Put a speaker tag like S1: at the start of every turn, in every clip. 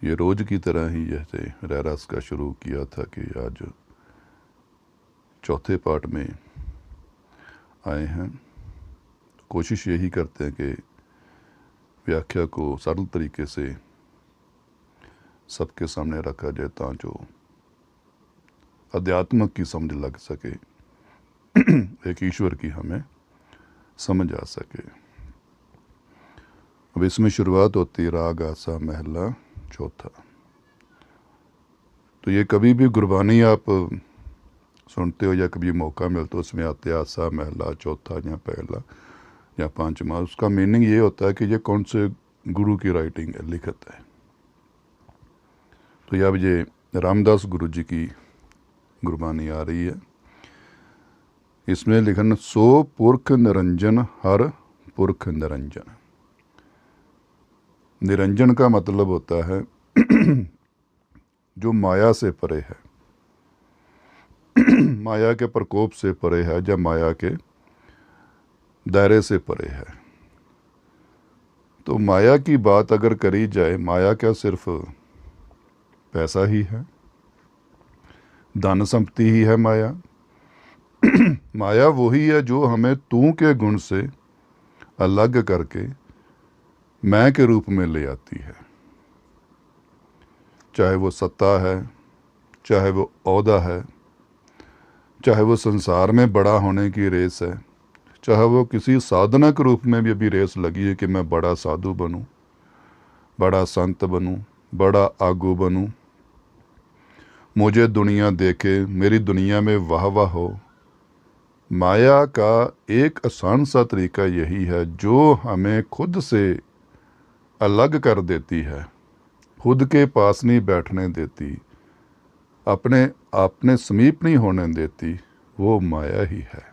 S1: ये रोज की तरह ही जैसे रहरस का शुरू किया था कि आज चौथे पार्ट में आए हैं। कोशिश यही करते हैं कि व्याख्या को सरल तरीके से सबके सामने रखा जाए ताकि अध्यात्म की समझ लग सके, एक ईश्वर की हमें समझ आ सके। अब इसमें शुरुआत होती राग आसा महला चौथा। तो ये कभी भी गुरबानी आप सुनते हो या कभी मौका मिलता है उसमें आते आसा महला चौथा या पहला या पांचवा, उसका मीनिंग ये होता है कि ये कौन से गुरु की राइटिंग है, लिखत है। तो अब ये रामदास गुरु जी की गुरबानी आ रही है। इसमें लिखन सो पुरख निरंजन हर पुरख निरंजन। निरंजन का मतलब होता है जो माया से परे है, माया के प्रकोप से परे है या माया के दायरे से परे है। तो माया की बात अगर करी जाए, माया क्या सिर्फ पैसा ही है, धन संपत्ति ही है माया? माया वही है जो हमें तू के गुण से अलग करके मैं के रूप में ले आती है। चाहे वो सत्ता है, चाहे वो औहदा है, चाहे वो संसार में बड़ा होने की रेस है, चाहे वो किसी साधना के रूप में भी अभी रेस लगी है कि मैं बड़ा साधु बनूं, बड़ा संत बनूं, बड़ा आगू बनूं, मुझे दुनिया देखे, मेरी दुनिया में वाह वाह हो। माया का एक आसान सा तरीका यही है जो हमें खुद से अलग कर देती है, खुद के पास नहीं बैठने देती, अपने अपने समीप नहीं होने देती, वो माया ही है।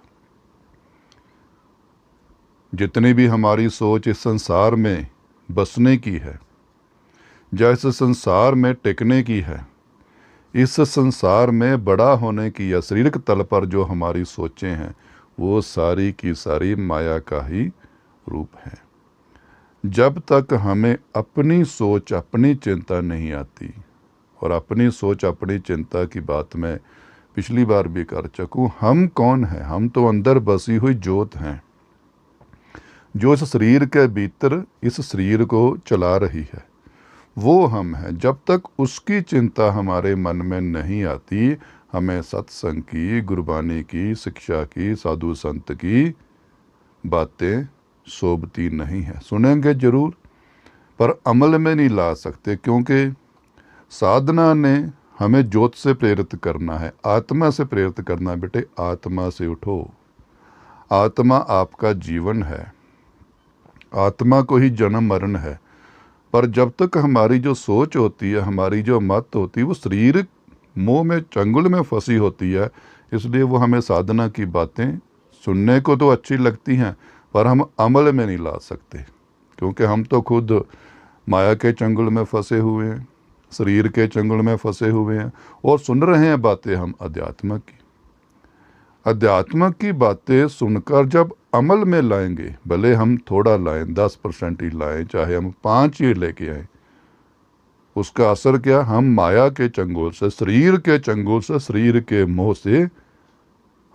S1: जितनी भी हमारी सोच इस संसार में बसने की है, जैसे संसार में टिकने की है, इस संसार में बड़ा होने की या शारीरिक तल पर जो हमारी सोचें हैं, वो सारी की सारी माया का ही रूप है। जब तक हमें अपनी सोच, अपनी चिंता नहीं आती, और अपनी सोच अपनी चिंता की बात मैं पिछली बार भी कर चुकूँ, हम कौन हैं? हम तो अंदर बसी हुई ज्योत हैं जो इस शरीर के भीतर इस शरीर को चला रही है, वो हम हैं। जब तक उसकी चिंता हमारे मन में नहीं आती, हमें सत्संग की, गुरबानी की, शिक्षा की, साधु संत की बातें शोभती नहीं है। सुनेंगे जरूर पर अमल में नहीं ला सकते, क्योंकि साधना ने हमें ज्योत से प्रेरित करना है, आत्मा से प्रेरित करना है। बेटे आत्मा से उठो, आत्मा आपका जीवन है, आत्मा को ही जन्म मरण है। पर जब तक हमारी जो सोच होती है, हमारी जो मत होती है, वो शरीर मोह में, चंगुल में फंसी होती है, इसलिए वो हमें साधना की बातें सुनने को तो अच्छी लगती हैं पर हम अमल में नहीं ला सकते, क्योंकि हम तो खुद माया के चंगुल में फंसे हुए हैं, शरीर के चंगुल में फंसे हुए हैं, और सुन रहे हैं बातें हम अध्यात्म की। अध्यात्म की बातें सुनकर जब अमल में लाएंगे, भले हम थोड़ा लाएं, 10% ही लाएं, चाहे हम 5 ही लेके आए, उसका असर क्या? हम माया के चंगुल से, शरीर के चंगुल से, शरीर के मोह से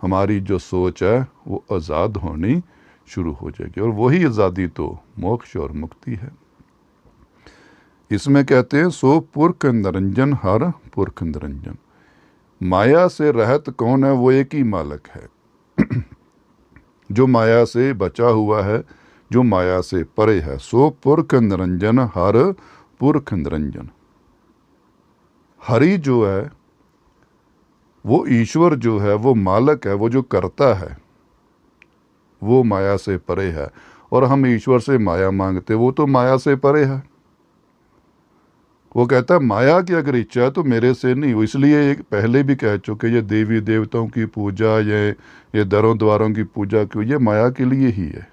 S1: हमारी जो सोच है वो आज़ाद होनी शुरू हो जाएगी, और वही आज़ादी तो मोक्ष और मुक्ति है। इसमें कहते हैं सो पुरख निरंजन हर पुरख निरंजन। माया से रहत कौन है? वो एक ही मालिक है जो माया से बचा हुआ है, जो माया से परे है। सो पुरख निरंजन हर पुरख निरंजन। हरि जो है, वो ईश्वर जो है, वो मालिक है, वो जो करता है, वो माया से परे है। और हम ईश्वर से माया मांगते, वो तो माया से परे है। वो कहता है माया की अगर इच्छा है तो मेरे से नहीं हो। इसलिए एक पहले भी कह चुके, ये देवी देवताओं की पूजा, ये दरों द्वारों की पूजा क्यों? ये माया के लिए ही है।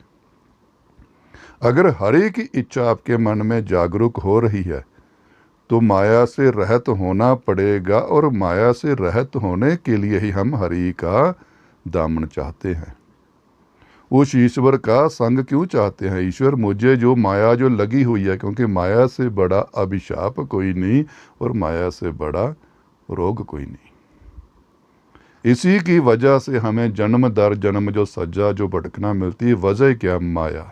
S1: अगर हरि की इच्छा आपके मन में जागरूक हो रही है तो माया से रहित होना पड़ेगा, और माया से रहित होने के लिए ही हम हरि का दामन चाहते हैं। उस ईश्वर का संग क्यों चाहते हैं? ईश्वर मुझे जो माया जो लगी हुई है, क्योंकि माया से बड़ा अभिशाप कोई नहीं और माया से बड़ा रोग कोई नहीं। इसी की वजह से हमें जन्म दर जन्म जो सजा जो भटकना मिलती है, वजह क्या? माया।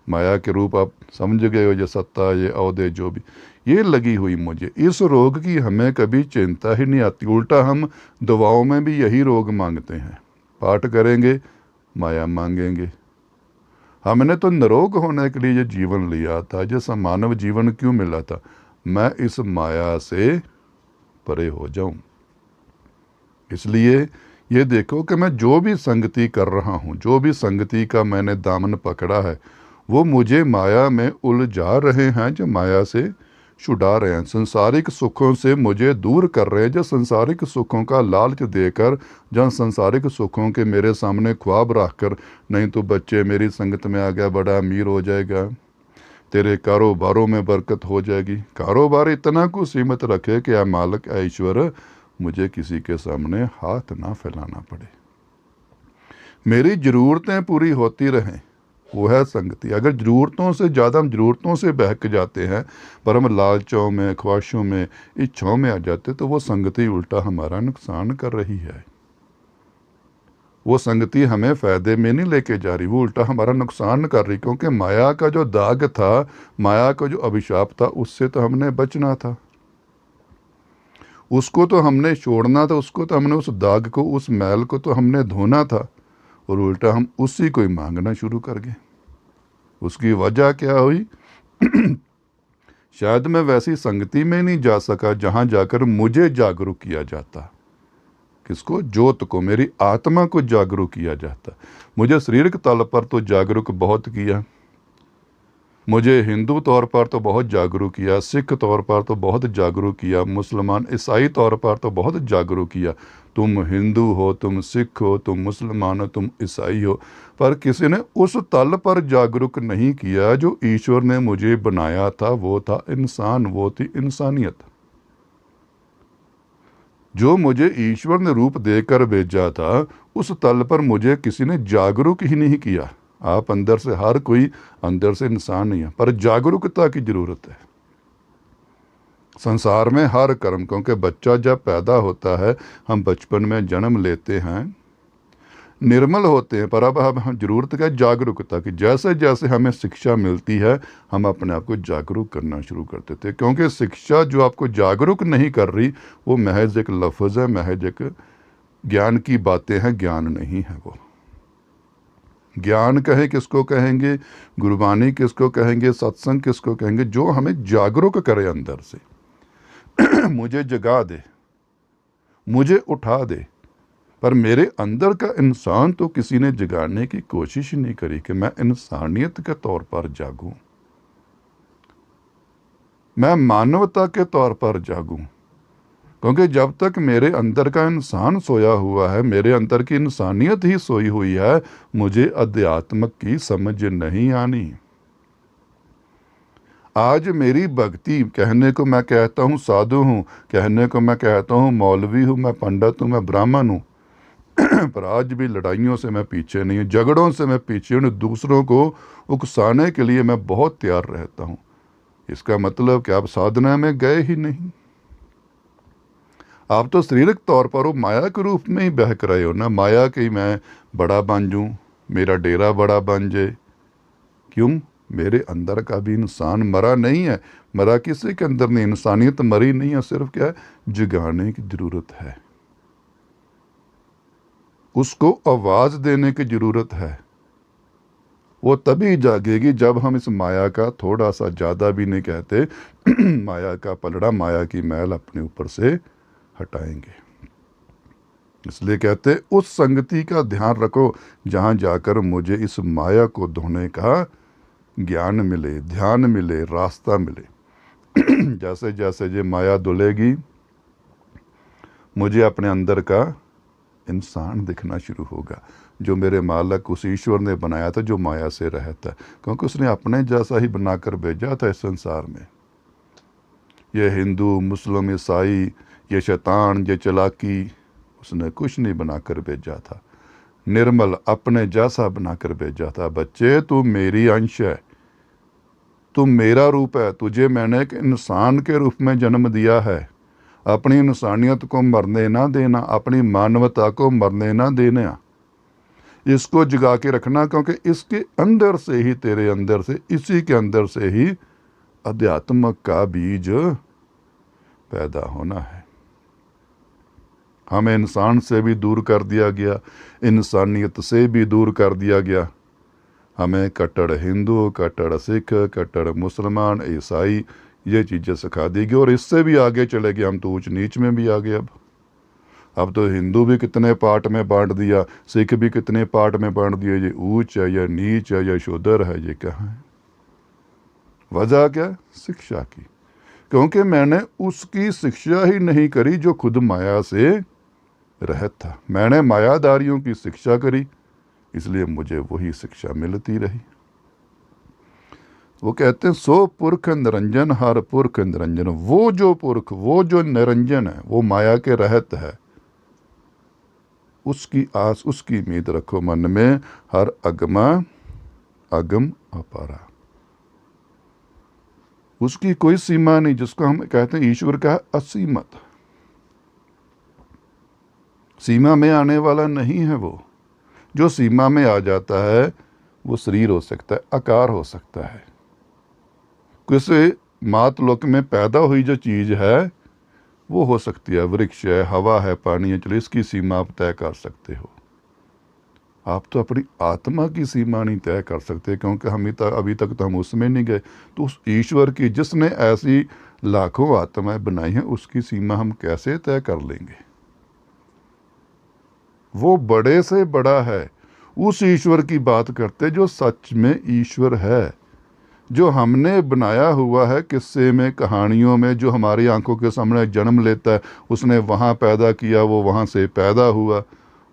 S1: माया के रूप आप समझ गए हो, ये सत्ता, ये औहदे, जो भी ये लगी हुई मुझे, इस रोग की हमें कभी चिंता ही नहीं आती। उल्टा हम दुआओं में भी यही रोग मांगते हैं। पाठ करेंगे, माया मांगेंगे। हमने तो निरोग होने के लिए ये जीवन लिया था, जैसा मानव जीवन क्यों मिला था? मैं इस माया से परे हो जाऊं। इसलिए ये देखो कि मैं जो भी संगति कर रहा हूँ, जो भी संगति का मैंने दामन पकड़ा है, वो मुझे माया में उलझा रहे हैं, जो माया से छुड़ा रहे हैं, संसारिक सुखों से मुझे दूर कर रहे हैं, जो संसारिक सुखों का लालच देकर, जहाँ संसारिक सुखों के मेरे सामने ख्वाब रखकर, नहीं तो बच्चे मेरी संगत में आ गया, बड़ा अमीर हो जाएगा, तेरे कारोबारों में बरकत हो जाएगी। कारोबार इतना कुछ सीमित रखे कि मालिक ईश्वर मुझे किसी के सामने हाथ ना फैलाना पड़े, मेरी ज़रूरतें पूरी होती रहें, वो है संगति। अगर ज़रूरतों से ज़्यादा हम ज़रूरतों से बहक जाते हैं, पर हम लालचों में, ख्वाहिशों में, इच्छाओं में आ जाते, तो वो संगति उल्टा हमारा नुकसान कर रही है। वो संगति हमें फ़ायदे में नहीं लेके जा रही, वो उल्टा हमारा नुकसान कर रही। क्योंकि माया का जो दाग था, माया का जो अभिशाप था, उससे तो हमने बचना था, उसको तो हमने छोड़ना था, उसको तो हमने, उस दाग को, उस मैल को तो हमने धोना था, और उल्टा हम उसी को ही मांगना शुरू कर गए। उसकी वजह क्या हुई? शायद मैं वैसी संगति में नहीं जा सका जहां जाकर मुझे जागरूक किया जाता। किसको? ज्योत को, मेरी आत्मा को जागरूक किया जाता। मुझे शारीरिक तल पर तो जागरूक बहुत किया, मुझे हिंदू तौर पर तो बहुत जागरूक किया, सिख तौर पर तो बहुत जागरूक किया, मुसलमान ईसाई तौर पर तो बहुत जागरूक किया। तुम हिंदू हो, तुम सिख हो, तुम मुसलमान हो, तुम ईसाई हो, पर किसी ने उस तल पर जागरूक नहीं किया जो ईश्वर ने मुझे बनाया था। वो था इंसान, वो थी इंसानियत। जो मुझे ईश्वर ने रूप देकर भेजा था, उस तल पर मुझे किसी ने जागरूक ही नहीं किया। आप अंदर से, हर कोई अंदर से इंसान नहीं है, पर जागरूकता की जरूरत है संसार में हर कर्म। क्योंकि बच्चा जब पैदा होता है, हम बचपन में जन्म लेते हैं, निर्मल होते हैं, पर अब हम जरूरत क्या? जागरूकता की। जैसे जैसे हमें शिक्षा मिलती है, हम अपने आप को जागरूक करना शुरू कर देते हैं। क्योंकि शिक्षा जो आपको जागरूक नहीं कर रही, वो महज एक लफ्ज़ है, महज एक ज्ञान की बातें हैं, ज्ञान नहीं है। वो ज्ञान कहे किसको कहेंगे, गुरबानी किसको कहेंगे, सत्संग किसको कहेंगे? जो हमें जागरूक करे अंदर से मुझे जगा दे, मुझे उठा दे। पर मेरे अंदर का इंसान तो किसी ने जगाने की कोशिश नहीं करी कि मैं इंसानियत के तौर पर जागूं, मैं मानवता के तौर पर जागूं। क्योंकि जब तक मेरे अंदर का इंसान सोया हुआ है, मेरे अंदर की इंसानियत ही सोई हुई है, मुझे अध्यात्म की समझ नहीं आनी। आज मेरी भक्ति, कहने को मैं कहता हूँ साधु हूँ, कहने को मैं कहता हूँ मौलवी हूँ, मैं पंडित हूँ, मैं ब्राह्मण हूँ, पर आज भी लड़ाइयों से मैं पीछे नहीं हूँ, झगड़ों से मैं पीछे हूँ, दूसरों को उकसाने के लिए मैं बहुत तैयार रहता हूँ। इसका मतलब कि आप साधना में गए ही नहीं, आप तो शारीरिक तौर पर वो माया के रूप में ही बहक रहे हो ना। माया कि मैं बड़ा बन जाऊँ, मेरा डेरा बड़ा बन जाए। क्यों? मेरे अंदर का भी इंसान मरा नहीं है। मरा किसी के अंदर नहीं, इंसानियत मरी नहीं है, सिर्फ क्या है? जगाने की जरूरत है, उसको आवाज देने की जरूरत है। वो तभी जागेगी जब हम इस माया का थोड़ा सा, ज़्यादा भी नहीं कहते, माया का पलड़ा, माया की मैल अपने ऊपर से हटाएंगे। इसलिए कहते उस संगति का ध्यान रखो जहां जाकर मुझे इस माया को धोने का ज्ञान मिले, ध्यान मिले, रास्ता मिले। जैसे जैसे ये माया धुलेगी, मुझे अपने अंदर का इंसान दिखना शुरू होगा, जो मेरे मालिक, उस ईश्वर ने बनाया था, जो माया से रहता है। क्योंकि उसने अपने जैसा ही बनाकर भेजा था इस संसार में। ये हिंदू, मुस्लिम, ईसाई, ये शैतान, ये चालाकी, उसने कुछ नहीं बनाकर भेजा था। निर्मल अपने जैसा बनाकर भेजा था। बच्चे तू मेरी अंश है, तू मेरा रूप है, तुझे मैंने एक इंसान के रूप में जन्म दिया है। अपनी इंसानियत को मरने ना देना, अपनी मानवता को मरने ना देना, इसको जगा के रखना, क्योंकि इसके अंदर से ही, तेरे अंदर से, इसी के अंदर से ही अध्यात्म का बीज पैदा होना है। हमें इंसान से भी दूर कर दिया गया, इंसानियत से भी दूर कर दिया गया। हमें कट्टर हिंदू, कट्टर सिख, कट्टर मुसलमान, ईसाई ये चीज़ें सिखा दी गई, और इससे भी आगे चले गए हम तो ऊंच नीच में भी आ गए। अब तो हिंदू भी कितने पार्ट में बांट दिया, सिख भी कितने पार्ट में बांट दिया, ये ऊंच है या नीच है या शूद्र है, ये क्या है? वजह क्या? शिक्षा की। क्योंकि मैंने उसकी शिक्षा ही नहीं करी जो खुद माया से रहत था। मैंने मायादारियों की शिक्षा करी, इसलिए मुझे वही शिक्षा मिलती रही। वो कहते हैं सो पुरख निरंजन हर पुरख निरंजन। वो जो पुरख, वो जो निरंजन है, वो माया के रहत है, उसकी आस, उसकी उम्मीद रखो मन में। हर अगमा अगम अपारा, उसकी कोई सीमा नहीं। जिसको हम कहते हैं ईश्वर का असीमत, सीमा में आने वाला नहीं है वो। जो सीमा में आ जाता है वो शरीर हो सकता है, आकार हो सकता है, किसी मातलोक में पैदा हुई जो चीज़ है वो हो सकती है, वृक्ष है, हवा है, पानी है, चलो इसकी सीमा आप तय कर सकते हो। आप तो अपनी आत्मा की सीमा नहीं तय कर सकते, क्योंकि अभी तक तो हम उसमें नहीं गए। तो उस ईश्वर की, जिसने ऐसी लाखों आत्माएं बनाई हैं, उसकी सीमा हम कैसे तय कर लेंगे? वो बड़े से बड़ा है। उस ईश्वर की बात करते जो सच में ईश्वर है, जो हमने बनाया हुआ है किस्से में, कहानियों में, जो हमारी आंखों के सामने जन्म लेता है, उसने वहाँ पैदा किया, वो वहाँ से पैदा हुआ,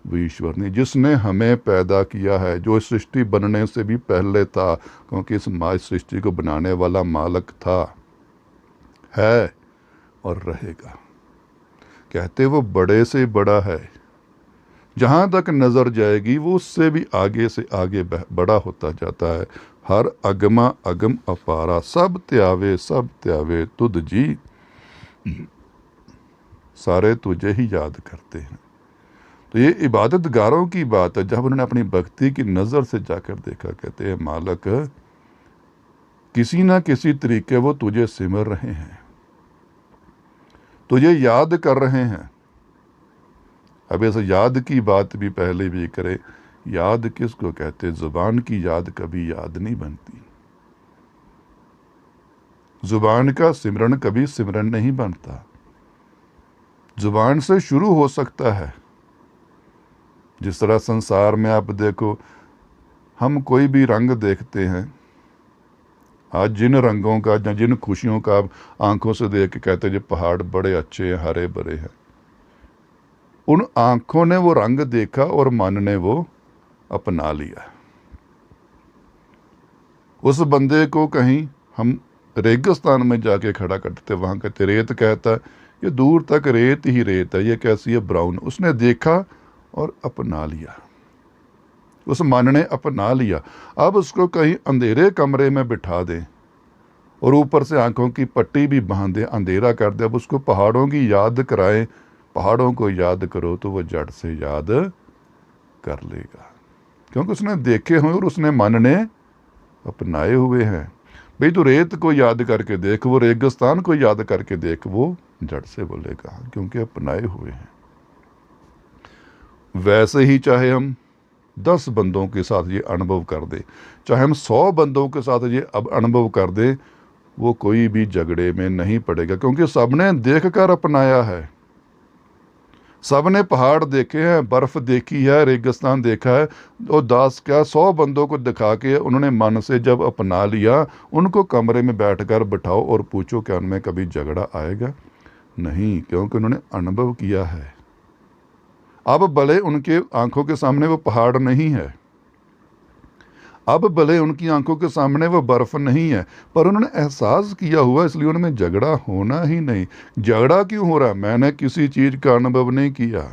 S1: वो ईश्वर नहीं। जिसने हमें पैदा किया है, जो इस सृष्टि बनने से भी पहले था, क्योंकि इस सृष्टि को बनाने वाला मालिक था, है और रहेगा। कहते वो बड़े से बड़ा है, जहाँ तक नज़र जाएगी वो उससे भी आगे से आगे बड़ा होता जाता है। हर अगमा अगम अपारा, सब त्यावे तुद जी, सारे तुझे ही याद करते हैं। तो ये इबादतगारों की बात है, जब उन्होंने अपनी भक्ति की नज़र से जाकर देखा, कहते हैं मालिक किसी ना किसी तरीके वो तुझे सिमर रहे हैं, तुझे याद कर रहे हैं। अब ऐसे याद की बात भी पहले भी करें, याद किसको कहते? जुबान की याद कभी याद नहीं बनती, जुबान का सिमरन कभी सिमरन नहीं बनता। जुबान से शुरू हो सकता है। जिस तरह संसार में आप देखो, हम कोई भी रंग देखते हैं, आज जिन रंगों का या जिन खुशियों का आप आंखों से देख के कहते हैं जो पहाड़ बड़े अच्छे हैं, हरे भरे हैं, उन आंखों ने वो रंग देखा और मन ने वो अपना लिया। उस बंदे को कहीं हम रेगिस्तान में जाके खड़ा करते, वहाँ कहते रेत, कहता है ये दूर तक रेत ही रेत है, ये कैसी है? ब्राउन। उसने देखा और अपना लिया, उस मन ने अपना लिया। अब उसको कहीं अंधेरे कमरे में बिठा दें और ऊपर से आंखों की पट्टी भी बांध दे, अंधेरा कर दे, अब उसको पहाड़ों की याद कराएं, पहाड़ों को याद करो, तो वो जड़ से याद कर लेगा, क्योंकि उसने देखे हुए और उसने मन ने अपनाए हुए हैं। भाई तो रेत को याद करके देख, वो रेगिस्तान को याद करके देख, वो जड़ से बोलेगा, क्योंकि अपनाए हुए हैं। वैसे ही चाहे हम 10 बंदों के साथ ये अनुभव कर दे, चाहे हम 100 बंदों के साथ ये अब अनुभव कर दे, वो कोई भी झगड़े में नहीं पड़ेगा, क्योंकि सबने देख कर अपनाया है। सबने पहाड़ देखे हैं, बर्फ़ देखी है, रेगिस्तान देखा है, और 100 बंदों को दिखा के उन्होंने मन से जब अपना लिया, उनको कमरे में बैठकर बिठाओ और पूछो क्या उनमें कभी झगड़ा आएगा? नहीं, क्योंकि उन्होंने अनुभव किया है। अब भले उनके आंखों के सामने वो पहाड़ नहीं है, अब भले उनकी आंखों के सामने वो बर्फ नहीं है, पर उन्होंने एहसास किया हुआ, इसलिए उनमें झगड़ा होना ही नहीं। झगड़ा क्यों हो रहा? मैंने किसी चीज का अनुभव नहीं किया।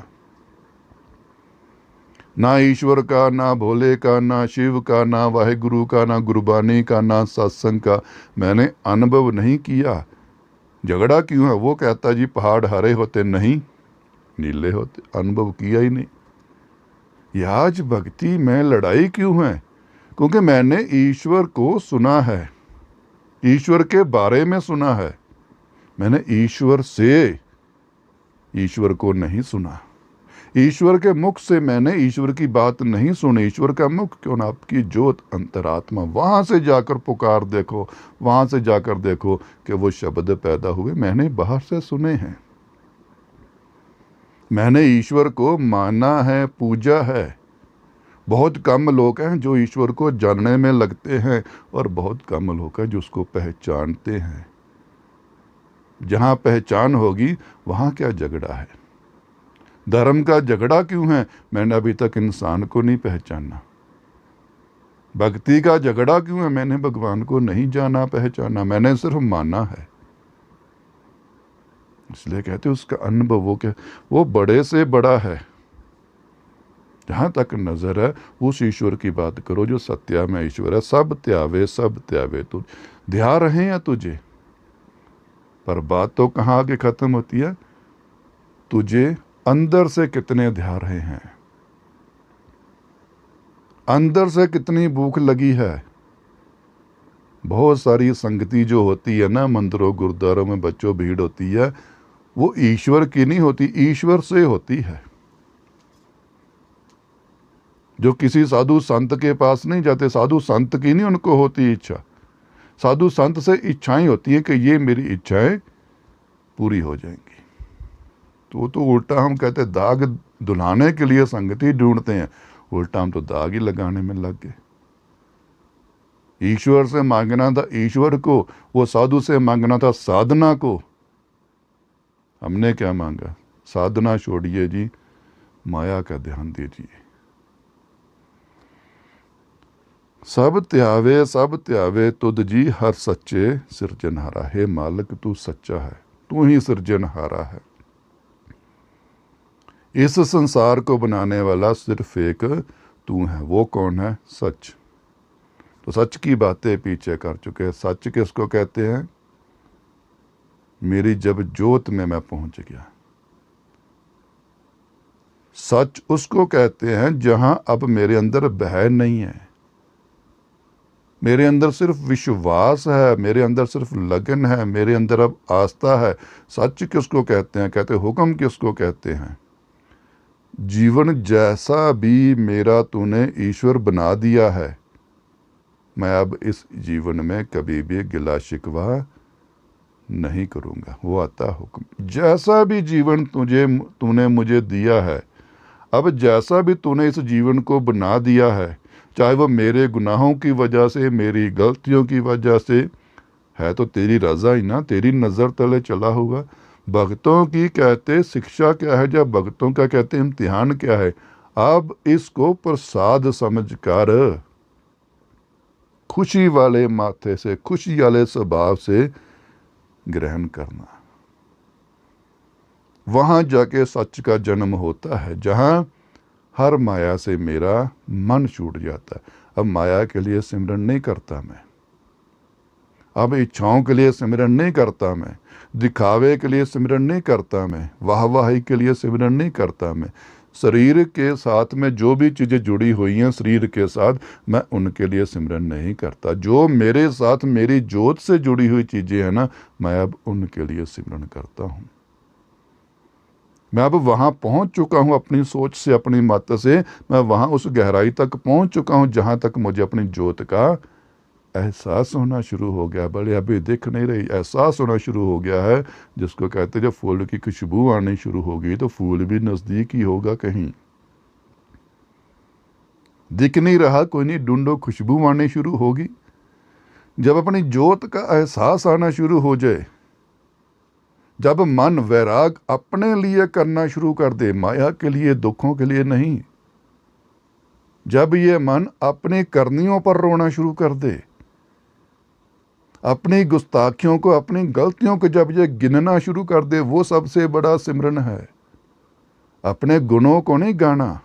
S1: ना ईश्वर का, ना भोले का, ना शिव का, ना वाहेगुरु का, ना गुरबानी का, ना सत्संग का मैंने अनुभव नहीं किया। झगड़ा क्यों है? वो कहता जी पहाड़ हरे होते, नहीं नीले होते। अनुभव किया ही नहीं। ये आज भक्ति में लड़ाई क्यों है? क्योंकि मैंने ईश्वर को सुना है, ईश्वर के बारे में सुना है, मैंने ईश्वर से ईश्वर को नहीं सुना। ईश्वर के मुख से मैंने ईश्वर की बात नहीं सुनी। ईश्वर का मुख क्यों ना, आपकी ज्योत अंतरात्मा, वहां से जाकर पुकार देखो, वहां से जाकर देखो कि वो शब्द पैदा हुए। मैंने बाहर से सुने हैं, मैंने ईश्वर को माना है, पूजा है। बहुत कम लोग हैं जो ईश्वर को जानने में लगते हैं और बहुत कम लोग हैं जो उसको पहचानते हैं। जहां पहचान होगी वहां क्या झगड़ा है? धर्म का झगड़ा क्यों है? मैंने अभी तक इंसान को नहीं पहचाना। भक्ति का झगड़ा क्यों है? मैंने भगवान को नहीं जाना, पहचाना, मैंने सिर्फ माना है। इसलिए कहते उसका अनुभव वो क्या, वो बड़े से बड़ा है। जहां तक नजर है उस ईश्वर की बात करो जो सत्या में ईश्वर है। सब त्यावे तू ध्या रहे हैं तुझे, पर बात तो कहाँ आगे खत्म होती है? तुझे अंदर से कितने ध्या रहे हैं, अंदर से कितनी भूख लगी है। बहुत सारी संगति जो होती है ना, मंदिरों गुरुद्वारों में बच्चों भीड़ होती है, वो ईश्वर की नहीं होती, ईश्वर से होती है। जो किसी साधु संत के पास नहीं जाते, साधु संत की नहीं उनको होती इच्छा, साधु संत से इच्छाएं होती है कि ये मेरी इच्छाएं पूरी हो जाएंगी। तो उल्टा हम कहते दाग दुल्हाने के लिए संगति ढूंढते हैं, उल्टा हम तो दाग ही लगाने में लग गए। ईश्वर से मांगना था ईश्वर को, वो साधु से मांगना था साधना को। हमने क्या मांगा? साधना छोड़िए जी, माया का ध्यान दीजिए। सब त्यावे तुद जी हर सच्चे सृजनहारा। हे मालिक तू सच्चा है, तू ही सृजनहारा है। इस संसार को बनाने वाला सिर्फ एक तू है। वो कौन है? सच। तो सच की बातें पीछे कर चुके हैं। सच किसको कहते हैं? मेरी जब ज्योत में मैं पहुंच गया। सच उसको कहते हैं जहां अब मेरे अंदर भय नहीं है, मेरे अंदर सिर्फ विश्वास है, मेरे अंदर सिर्फ लगन है, मेरे अंदर अब आस्था है। सच किसको कहते हैं? कहते हुक्म किसको कहते हैं? जीवन जैसा भी मेरा तूने ईश्वर बना दिया है, मैं अब इस जीवन में कभी भी गिला शिकवा नहीं करूँगा। वो आता हुक्म। जैसा भी जीवन तूने मुझे दिया है, अब जैसा भी तूने इस जीवन को बना दिया है, चाहे वो मेरे गुनाहों की वजह से, मेरी गलतियों की वजह से है, तो तेरी रजा ही ना, तेरी नज़र तले चला हुआ। भक्तों की कहते शिक्षा क्या है, जब भक्तों का कहते इम्तिहान क्या है? अब इसको प्रसाद समझकर खुशी वाले माथे से, खुशी वाले स्वभाव से ग्रहण करना। वहां जाके सच का जन्म होता है, जहां हर माया से मेरा मन छूट जाता है। अब माया के लिए सिमरन नहीं करता मैं, अब इच्छाओं के लिए सिमरन नहीं करता मैं, दिखावे के लिए सिमरन नहीं करता मैं, वाहवाही के लिए सिमरन नहीं करता मैं। शरीर के साथ में जो भी चीज़ें जुड़ी हुई हैं शरीर के साथ, मैं उनके लिए सिमरन नहीं करता। जो मेरे साथ मेरी ज्योत से जुड़ी हुई चीज़ें हैं ना, मैं अब उनके लिए सिमरन करता हूँ। मैं अब वहाँ पहुँच चुका हूँ अपनी सोच से, अपनी मत से, मैं वहाँ उस गहराई तक पहुँच चुका हूँ जहाँ तक मुझे अपनी ज्योत का एहसास होना शुरू हो गया। भले अभी दिख नहीं रही, एहसास होना शुरू हो गया है। जिसको कहते जब फूल की खुशबू आनी शुरू होगी तो फूल भी नज़दीक ही होगा। कहीं दिख नहीं रहा, कोई नहीं, ढूंढो, खुशबू आनी शुरू होगी। जब अपनी ज्योत का एहसास आना शुरू हो जाए, जब मन वैराग अपने लिए करना शुरू कर दे, माया के लिए, दुखों के लिए नहीं, जब ये मन अपनी करनियों पर रोना शुरू कर दे, अपनी गुस्ताखियों को, अपनी गलतियों को जब ये गिनना शुरू कर दे, वो सबसे बड़ा सिमरन है। अपने गुणों को नहीं गाना।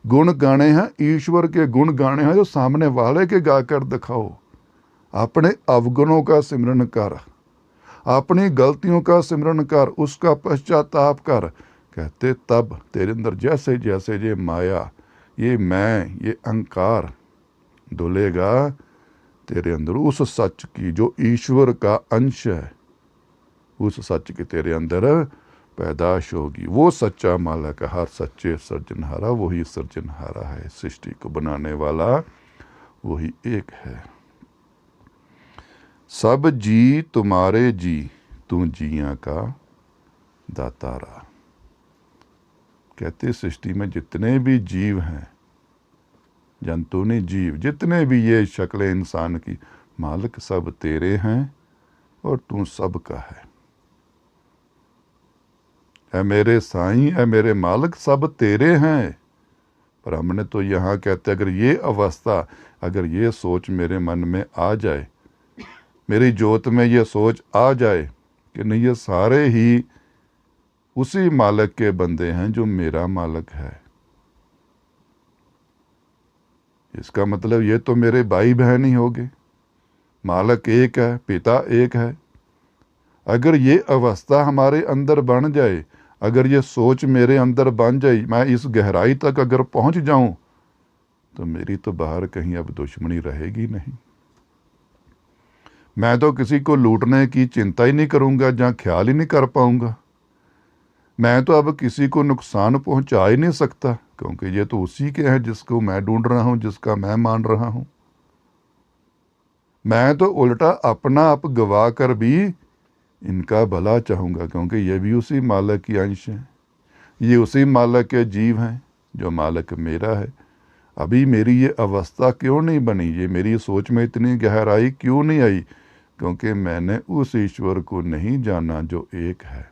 S1: गुण गाने हैं, ईश्वर के गुण गाने हैं जो सामने वाले के गाकर दिखाओ। अपने अवगुणों का सिमरन कर, अपनी गलतियों का सिमरन कर, उसका पश्चाताप कर। कहते तब तेरे अंदर जैसे जैसे ये माया, ये मैं, ये अहंकार धुलेगा, तेरे अंदर उस सच की जो ईश्वर का अंश है, उस सच की तेरे अंदर पैदाश होगी। वो सच्चा मालिक, हर सच्चे सृजनहारा वही सृजनहारा है, सृष्टि को बनाने वाला वही एक है। सब जी तुम्हारे जी, तू जिया का दातारा। कहते सृष्टि में जितने भी जीव हैं, जंतु ने जीव, जितने भी ये शक्लें इंसान की, मालिक सब तेरे हैं और तू सब का है। ऐ मेरे साईं, ऐ मेरे मालिक, सब तेरे हैं। पर हमने तो यहाँ कहते अगर ये अवस्था, अगर ये सोच मेरे मन में आ जाए, मेरी जोत में ये सोच आ जाए कि नहीं ये सारे ही उसी मालिक के बंदे हैं जो मेरा मालिक है, इसका मतलब ये तो मेरे भाई बहन ही हो गए। मालिक एक है, पिता एक है। अगर ये अवस्था हमारे अंदर बन जाए, अगर ये सोच मेरे अंदर बन जाए, मैं इस गहराई तक अगर पहुंच जाऊं, तो मेरी तो बाहर कहीं अब दुश्मनी रहेगी नहीं। मैं तो किसी को लूटने की चिंता ही नहीं करूंगा, जहाँ ख्याल ही नहीं कर पाऊंगा। मैं तो अब किसी को नुकसान पहुंचा ही नहीं सकता, क्योंकि ये तो उसी के हैं जिसको मैं ढूंढ रहा हूं, जिसका मैं मान रहा हूं। मैं तो उल्टा अपना आप गवा कर भी इनका भला चाहूँगा, क्योंकि ये भी उसी मालिक की अंश हैं, ये उसी मालिक के जीव हैं जो मालिक मेरा है। अभी मेरी ये अवस्था क्यों नहीं बनी, ये मेरी सोच में इतनी गहराई क्यों नहीं आई, क्योंकि मैंने उस ईश्वर को नहीं जाना जो एक है।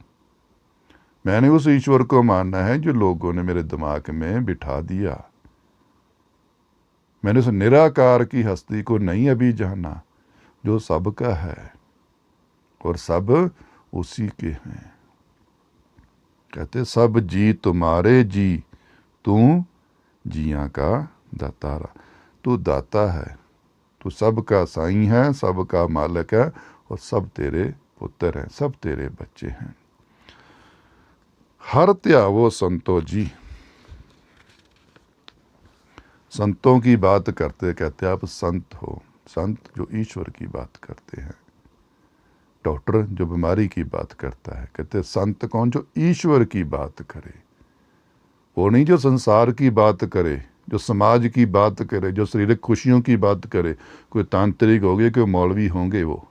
S1: मैंने उस ईश्वर को मानना है जो लोगों ने मेरे दिमाग में बिठा दिया। मैंने उस निराकार की हस्ती को नहीं अभी जाना जो सबका है और सब उसी के हैं। कहते सब जी तुम्हारे जी, तू जिया का दातारा। तू दाता है, तू सबका साईं है, सबका मालिक है और सब तेरे पुत्र हैं, सब तेरे बच्चे हैं। हर त्यावो संतो जी। संतों की बात करते कहते आप संत हो, संत जो ईश्वर की बात करते हैं। डॉक्टर जो बीमारी की बात करता है, कहते संत कौन, जो ईश्वर की बात करे। वो नहीं जो संसार की बात करे, जो समाज की बात करे, जो शारीरिक खुशियों की बात करे। कोई तांत्रिक होंगे, कोई मौलवी होंगे, वो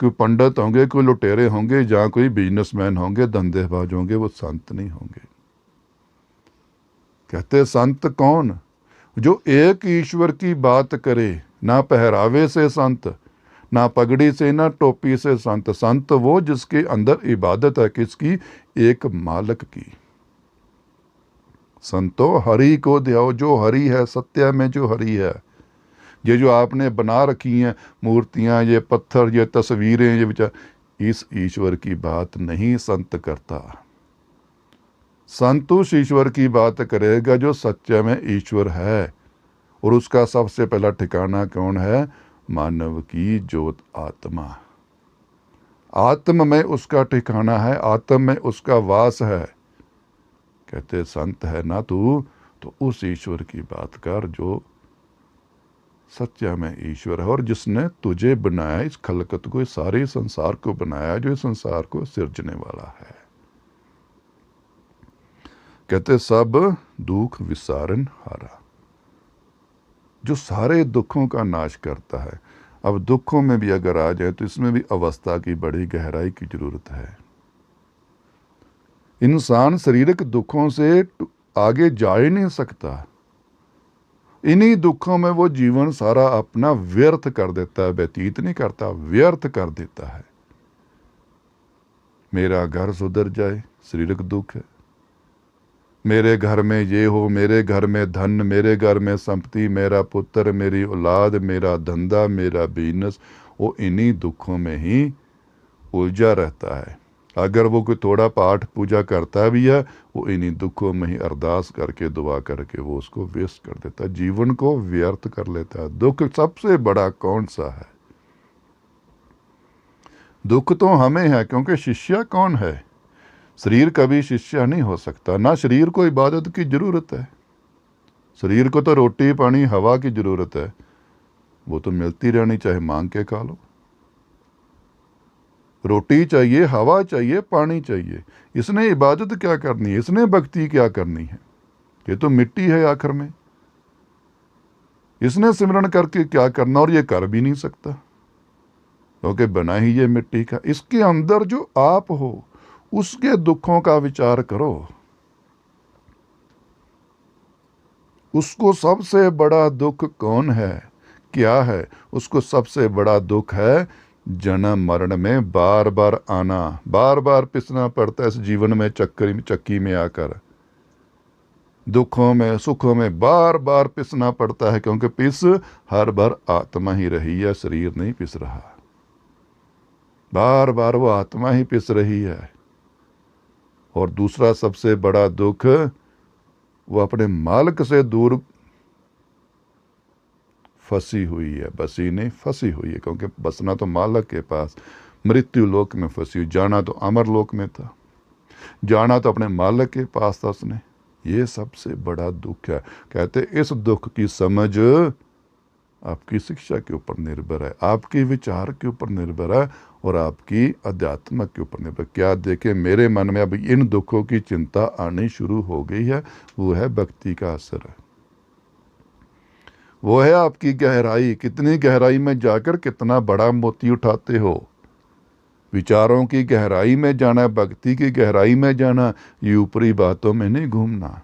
S1: कोई पंडित होंगे, कोई लुटेरे होंगे, जहाँ कोई बिजनेसमैन होंगे, धंधेबाज होंगे, वो संत नहीं होंगे। कहते संत कौन, जो एक ईश्वर की बात करे। ना पहरावे से संत, ना पगड़ी से, ना टोपी से संत। संत वो जिसके अंदर इबादत है, किसकी, एक मालिक की। संतो हरि को ध्याओ, जो हरि है, सत्य में जो हरि है। ये जो आपने बना रखी हैं मूर्तियां, ये पत्थर, ये तस्वीरें, ये विचार, इस ईश्वर की बात नहीं संत करता। संत उस ईश्वर की बात करेगा जो सच्चे में ईश्वर है। और उसका सबसे पहला ठिकाना कौन है, मानव की ज्योत आत्मा। आत्म में उसका ठिकाना है, आत्म में उसका वास है। कहते संत है ना तू, तो उस ईश्वर की बात कर जो सच्चा में ईश्वर है और जिसने तुझे बनाया, इस खलकत को, इस सारे संसार को बनाया, जो इस संसार को सिरजने वाला है। कहते सब दुख विसारन हारा, जो सारे दुखों का नाश करता है। अब दुखों में भी अगर आ जाए तो इसमें भी अवस्था की बड़ी गहराई की जरूरत है। इंसान शारीरिक दुखों से आगे जा ही नहीं सकता। इन्हीं दुखों में वो जीवन सारा अपना व्यर्थ कर देता है, व्यतीत नहीं करता, व्यर्थ कर देता है। मेरा घर सुधर जाए, शारीरिक दुख है। मेरे घर में ये हो, मेरे घर में धन, मेरे घर में संपत्ति, मेरा पुत्र, मेरी औलाद, मेरा धंधा, मेरा बिजनेस, वो इन्हीं दुखों में ही उलझा रहता है। अगर वो कोई थोड़ा पाठ पूजा करता भी है, वो इन्हीं दुखों में ही अरदास करके दुआ करके वो उसको वेस्ट कर देता है, जीवन को व्यर्थ कर लेता है। दुख सबसे बड़ा कौन सा है? दुख तो हमें है, क्योंकि शिष्य कौन है? शरीर कभी शिष्य नहीं हो सकता। ना शरीर को इबादत की जरूरत है, शरीर को तो रोटी पानी हवा की जरूरत है, वो तो मिलती रहनी, चाहे मांग के खा लो। रोटी चाहिए, हवा चाहिए, पानी चाहिए। इसने इबादत क्या करनी है? इसने भक्ति क्या करनी है? ये तो मिट्टी है आखिर में। इसने सिमरन करके क्या करना? और ये कर भी नहीं सकता, क्योंकि बना ही ये मिट्टी का। इसके अंदर जो आप हो उसके दुखों का विचार करो। उसको सबसे बड़ा दुख कौन है, क्या है? उसको सबसे बड़ा दुख है जन्म मरण में बार बार आना, बार बार पिसना पड़ता है इस जीवन में, चक्की में आकर दुखों में सुखों में बार बार पिसना पड़ता है, क्योंकि पिस हर बार आत्मा ही रही है, शरीर नहीं पिस रहा। बार बार वो आत्मा ही पिस रही है। और दूसरा सबसे बड़ा दुख, वो अपने मालिक से दूर फंसी हुई है, बसी नहीं फंसी हुई है, क्योंकि बसना तो मालिक के पास, मृत्यु लोक में फंसी हुई। जाना तो अमर लोक में था, जाना तो अपने मालिक के पास था उसने। ये सबसे बड़ा दुख है। कहते इस दुख की समझ आपकी शिक्षा के ऊपर निर्भर है, आपके विचार के ऊपर निर्भर है, और आपकी अध्यात्म के ऊपर निर्भर। क्या देखे मेरे मन में अब इन दुखों की चिंता आनी शुरू हो गई है, वो है भक्ति का असर है, वो है आपकी गहराई। कितनी गहराई में जाकर कितना बड़ा मोती उठाते हो। विचारों की गहराई में जाना, भक्ति की गहराई में जाना, ये ऊपरी बातों में नहीं घूमना।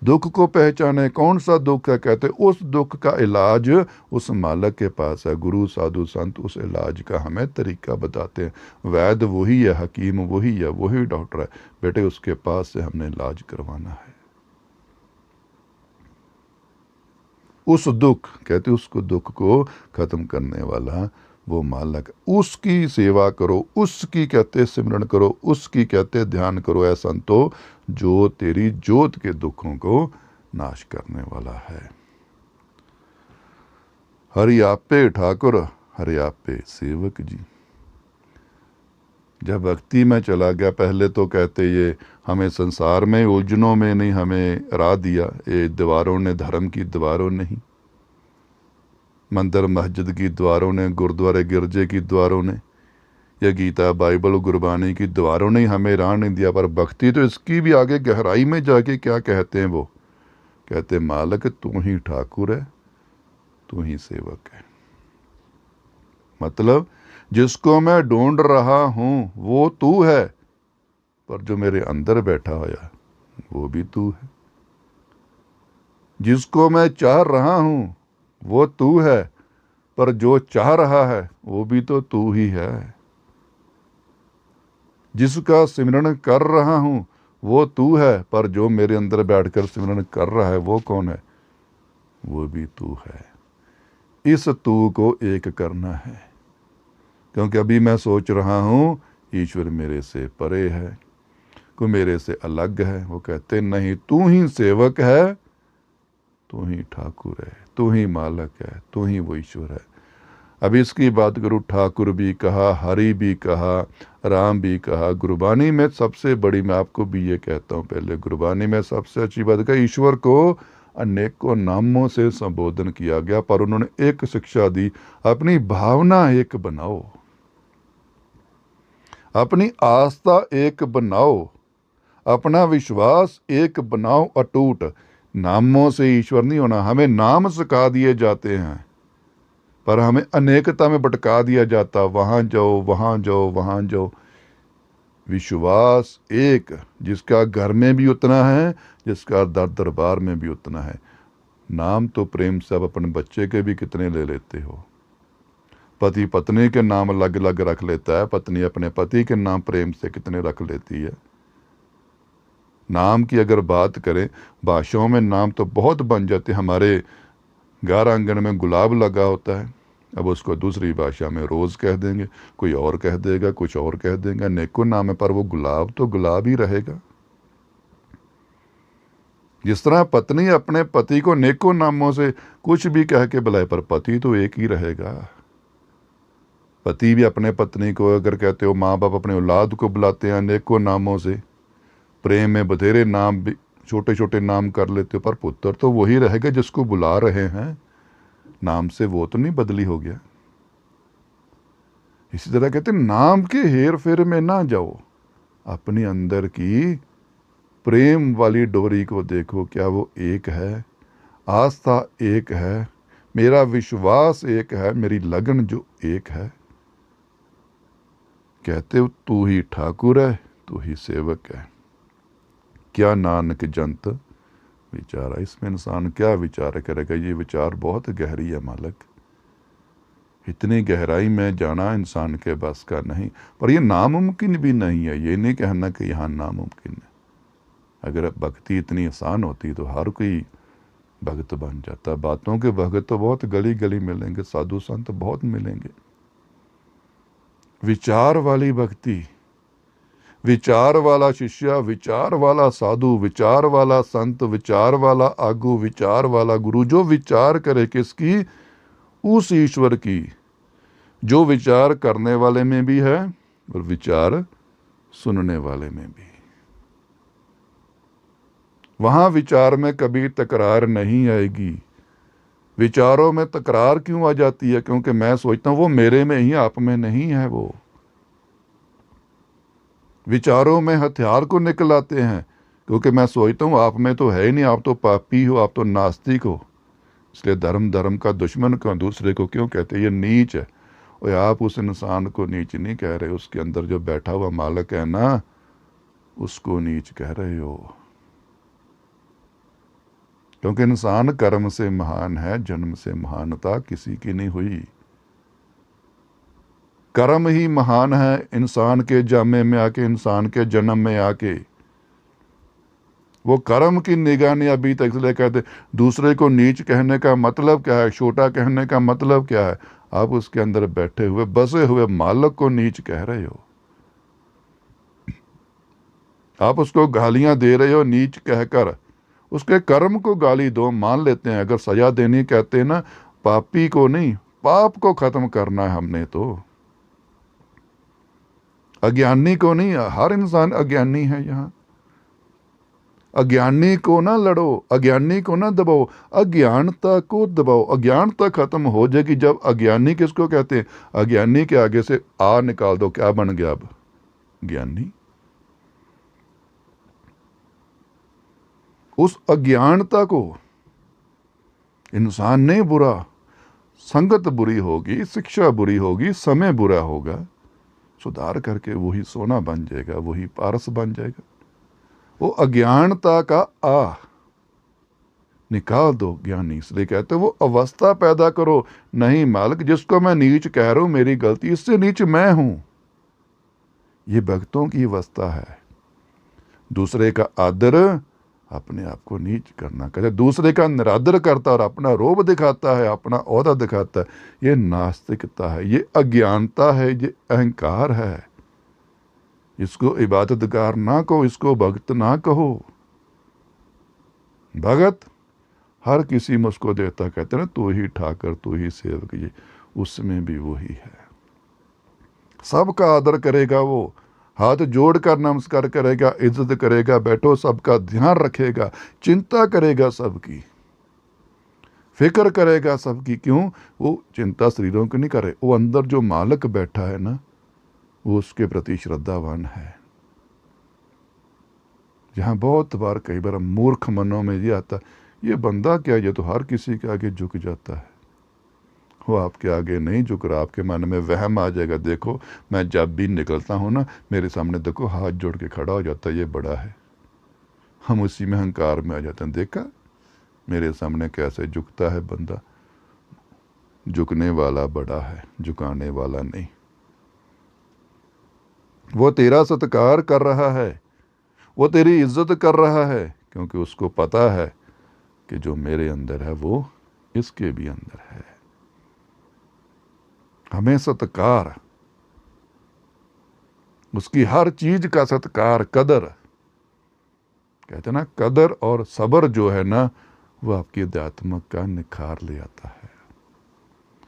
S1: दुख को पहचाने, कौन सा दुख है? कहते उस दुख का इलाज उस मालिक के पास है। गुरु साधु संत उस इलाज का हमें तरीका बताते हैं। वैद्य वही है, हकीम वही है, वही डॉक्टर है। बेटे उसके पास से हमने इलाज करवाना है। उस दुख, कहते उसको दुख को खत्म करने वाला वो मालिक, उसकी सेवा करो, उसकी कहते सिमरन करो, उसकी कहते ध्यान करो ऐ संतो, जो तेरी जोत के दुखों को नाश करने वाला है। हरि आपे ठाकुर, हरि आपे सेवक जी। जब भक्ति में चला गया, पहले तो कहते ये हमें संसार में उलझनों में नहीं हमें राह दिया, ये दीवारों ने, धर्म की दीवारों नहीं, मंदिर मस्जिद की द्वारों ने, गुरुद्वारे गिरजे की द्वारों ने, या गीता बाइबल गुरबानी की द्वारों ने हमें राह नहीं दिया। पर भक्ति तो इसकी भी आगे गहराई में जाके क्या कहते हैं? वो कहते मालिक तू ही ठाकुर है, तू ही सेवक है। मतलब जिसको मैं ढूंढ रहा हूं वो तू है, पर जो मेरे अंदर बैठा होया वो भी तू है। जिसको मैं चाह रहा हूं वो तू है, पर जो चाह रहा है वो भी तो तू ही है। जिसका सिमरन कर रहा हूं वो तू है, पर जो मेरे अंदर बैठकर सिमरन कर रहा है वो कौन है? वो भी तू है। इस तू को एक करना है, क्योंकि अभी मैं सोच रहा हूं ईश्वर मेरे से परे है, कोई मेरे से अलग है। वो कहते नहीं, तू ही सेवक है, तू ही ठाकुर है, तू ही मालिक है, तू ही वो ईश्वर है। अब इसकी बात करूँ, ठाकुर भी कहा, हरि भी कहा, राम भी कहा। गुरबानी में सबसे बड़ी, मैं आपको भी ये कहता हूँ पहले, गुरबानी में सबसे अच्छी बात है, ईश्वर को अनेकों नामों से संबोधन किया गया, पर उन्होंने एक शिक्षा दी, अपनी भावना एक बनाओ, अपनी आस्था एक बनाओ, अपना विश्वास एक बनाओ अटूट। नामों से ईश्वर नहीं होना। हमें नाम सिखा दिए जाते हैं, पर हमें अनेकता में भटका दिया जाता, वहां जाओ वहां जाओ वहां जाओ। विश्वास एक, जिसका घर में भी उतना है, जिसका दर दरबार में भी उतना है। नाम तो प्रेम से अब अपने बच्चे के भी कितने ले लेते हो। पति पत्नी के नाम अलग अलग रख लेता है, पत्नी अपने पति के नाम प्रेम से कितने रख लेती है। नाम की अगर बात करें, भाषाओं में नाम तो बहुत बन जाते हैं। हमारे घर आंगन में गुलाब लगा होता है, अब उसको दूसरी भाषा में रोज़ कह देंगे, कोई और कह देगा, कुछ और कह देंगे, नेको नाम है, पर वो गुलाब तो गुलाब ही रहेगा। जिस तरह पत्नी अपने पति को नेको नामों से कुछ भी कह के बुलाए, पर पति तो एक ही रहेगा। पति भी अपने पत्नी को अगर कहते हो, माँ बाप अपने औलाद को बुलाते हैं अनेकों नामों से, प्रेम में बथेरे नाम भी छोटे छोटे नाम कर लेते हो, पर पुत्र तो वही रहेगा जिसको बुला रहे हैं नाम से, वो तो नहीं बदली हो गया। इसी तरह कहते हैं नाम के हेर फेर में ना जाओ, अपने अंदर की प्रेम वाली डोरी को देखो, क्या वो एक है, आस्था एक है, मेरा विश्वास एक है, मेरी लगन जो एक है। कहते हो तू ही ठाकुर है, तू ही सेवक है, क्या नानक जंत विचारा। इसमें इंसान क्या विचार करेगा? ये विचार बहुत गहरी है मालिक, इतनी गहराई में जाना इंसान के बस का नहीं। पर ये नामुमकिन भी नहीं है, ये नहीं कहना कि यहाँ नामुमकिन है। अगर भक्ति इतनी आसान होती तो हर कोई भगत बन जाता। बातों के भगत तो बहुत गली गली मिलेंगे, साधु संत बहुत मिलेंगे। विचार वाली भक्ति, विचार वाला शिष्य, विचार वाला साधु, विचार वाला संत, विचार वाला आगू, विचार वाला गुरु, जो विचार करे किसकी? उस ईश्वर की, जो विचार करने वाले में भी है और विचार सुनने वाले में भी। वहां विचार में कभी तकरार नहीं आएगी। विचारों में तकरार क्यों आ जाती है? क्योंकि मैं सोचता हूं वो मेरे में ही, आप में नहीं है। वो विचारों में हथियार को निकल आते हैं, क्योंकि मैं सोचता हूं आप में तो है ही नहीं, आप तो पापी हो, आप तो नास्तिक हो। इसलिए धर्म धर्म का दुश्मन क्यों दूसरे को क्यों कहते? ये नीच है। और आप उस इंसान को नीच नहीं कह रहे, उसके अंदर जो बैठा हुआ मालिक है ना, उसको नीच कह रहे हो। क्योंकि इंसान कर्म से महान है, जन्म से महानता किसी की नहीं हुई। कर्म ही महान है, इंसान के जामे में आके, इंसान के जन्म में आके। वो कर्म की निगाह नहीं अभी तक। इसलिए कहते दूसरे को नीच कहने का मतलब क्या है, छोटा कहने का मतलब क्या है? आप उसके अंदर बैठे हुए बसे हुए मालिक को नीच कह रहे हो। आप उसको गालियां दे रहे हो नीच कहकर, उसके कर्म को गाली दो, मान लेते हैं। अगर सजा देनी कहते हैं ना, पापी को नहीं, पाप को खत्म करना है हमने तो, अज्ञानी को नहीं। हर इंसान अज्ञानी है यहाँ। अज्ञानी को ना लड़ो, अज्ञानी को ना दबाओ, अज्ञानता को दबाओ। अज्ञानता खत्म हो जाएगी जब अज्ञानी किसको कहते हैं? अज्ञानी के आगे से आ निकाल दो, क्या बन गया अब? ज्ञानी। उस अज्ञानता को इंसान नहीं बुरा, संगत बुरी होगी, शिक्षा बुरी होगी, समय बुरा होगा, सुधार करके वही सोना बन जाएगा, वही पारस बन जाएगा। वो अज्ञानता का आ निकाल दो ज्ञानी। इसलिए कहते वो अवस्था पैदा करो। नहीं मालिक, जिसको मैं नीच कह रहा हूं मेरी गलती, इससे नीच मैं हूं। ये भक्तों की अवस्था है। दूसरे का आदर, अपने आप को नीच करना। कहते दूसरे का निरादर करता और अपना रोब दिखाता है, अपना ओहदा दिखाता है, ये नास्तिकता है, ये अज्ञानता है, ये अहंकार है। इसको इबादतगार ना कहो, इसको भक्त ना कहो। भगत हर किसी में उसको देता, कहते ना तू ही ठाकर, तू ही सेवक, ये उसमें भी वही है। सबका आदर करेगा, वो हाथ जोड़कर नमस्कार करेगा, इज्जत करेगा, बैठो सबका ध्यान रखेगा, चिंता करेगा सबकी, फिक्र करेगा सबकी। क्यों? वो चिंता शरीरों की नहीं करे, वो अंदर जो मालिक बैठा है ना, वो उसके प्रति श्रद्धावान है। जहाँ बहुत बार कई बार मूर्ख मनों में ये आता, ये बंदा क्या, ये तो हर किसी के आगे झुक जाता है। वो आपके आगे नहीं झुक रहा, आपके मन में वहम आ जाएगा। देखो मैं जब भी निकलता हूँ ना, मेरे सामने देखो हाथ जोड़ के खड़ा हो जाता है, ये बड़ा है। हम उसी में अहंकार में आ जाते हैं। देखा मेरे सामने कैसे झुकता है बंदा। झुकने वाला बड़ा है, झुकाने वाला नहीं। वो तेरा सत्कार कर रहा है, वो तेरी इज्जत कर रहा है, क्योंकि उसको पता है कि जो मेरे अंदर है वो इसके भी अंदर है। हमें सत्कार, उसकी हर चीज का सत्कार, कदर, कहते ना कदर और सब्र जो है ना, वो आपकी अध्यात्म का निखार ले आता है।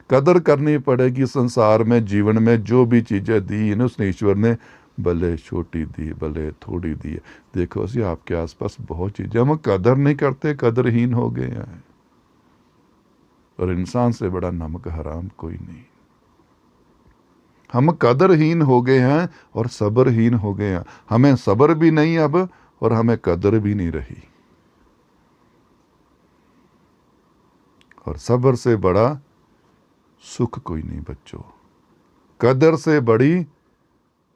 S1: कदर करनी पड़ेगी संसार में, जीवन में जो भी चीजें दी है ना उसने, ईश्वर ने, भले छोटी दी भले थोड़ी दी है। देखो जी आपके आसपास बहुत चीजें, हम कदर नहीं करते, कदरहीन हो गए हैं। और इंसान से बड़ा नमक हराम कोई नहीं। हम कदरहीन हो गए हैं और सब्रहीन हो गए हैं। हमें सब्र भी नहीं अब, और हमें कदर भी नहीं रही। और सब्र से बड़ा सुख कोई नहीं बच्चों, कदर से बड़ी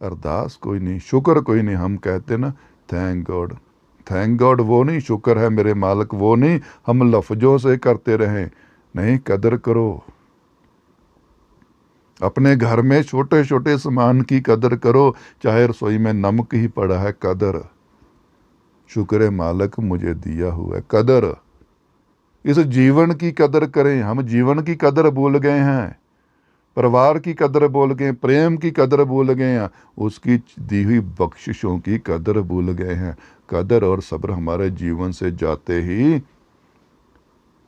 S1: अरदास कोई नहीं, शुक्र कोई नहीं। हम कहते ना थैंक गॉड, थैंक गॉड वो नहीं, शुक्र है मेरे मालिक वो नहीं, हम लफ्जों से करते रहें। नहीं, कदर करो। अपने घर में छोटे छोटे सामान की कदर करो, चाहे रसोई में नमक ही पड़ा है, कदर। शुक्र है मालिक मुझे दिया हुआ है, कदर। इस जीवन की कदर करें। हम जीवन की कदर भूल गए हैं, परिवार की कदर भूल गए, प्रेम की कदर भूल गए हैं, उसकी दी हुई बख्शिशों की कदर भूल गए हैं। कदर और सब्र हमारे जीवन से जाते ही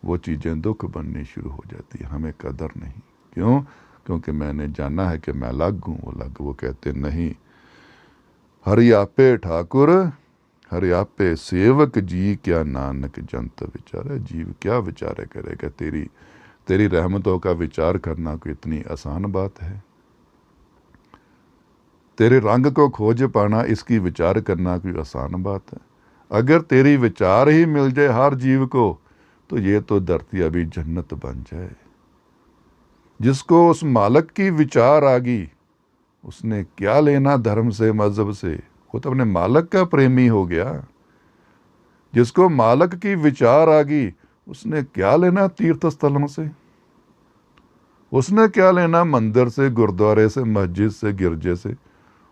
S1: वो चीज़ें दुख बननी शुरू हो जाती है। हमें कदर नहीं। क्यों? क्योंकि मैंने जाना है कि मैं अलग हूँ, वो अलग। वो कहते नहीं, हरियापे ठाकुर हरियापे सेवक जी, क्या नानक जंत विचारे। जीव क्या विचारे करेगा? तेरी रहमतों का विचार करना कोई इतनी आसान बात है? तेरे रंग को खोज पाना, इसकी विचार करना कोई आसान बात है? अगर तेरी विचार ही मिल जाए हर जीव को, तो ये तो धरती अभी जन्नत बन जाए। जिसको उस मालिक की विचार आ गई, उसने क्या लेना धर्म से, मजहब से? वो तो अपने मालिक का प्रेमी हो गया। जिसको मालिक की विचार आ गई, उसने क्या लेना तीर्थ स्थलों से, उसने क्या लेना मंदिर से, गुरुद्वारे से, मस्जिद से, गिरजे से।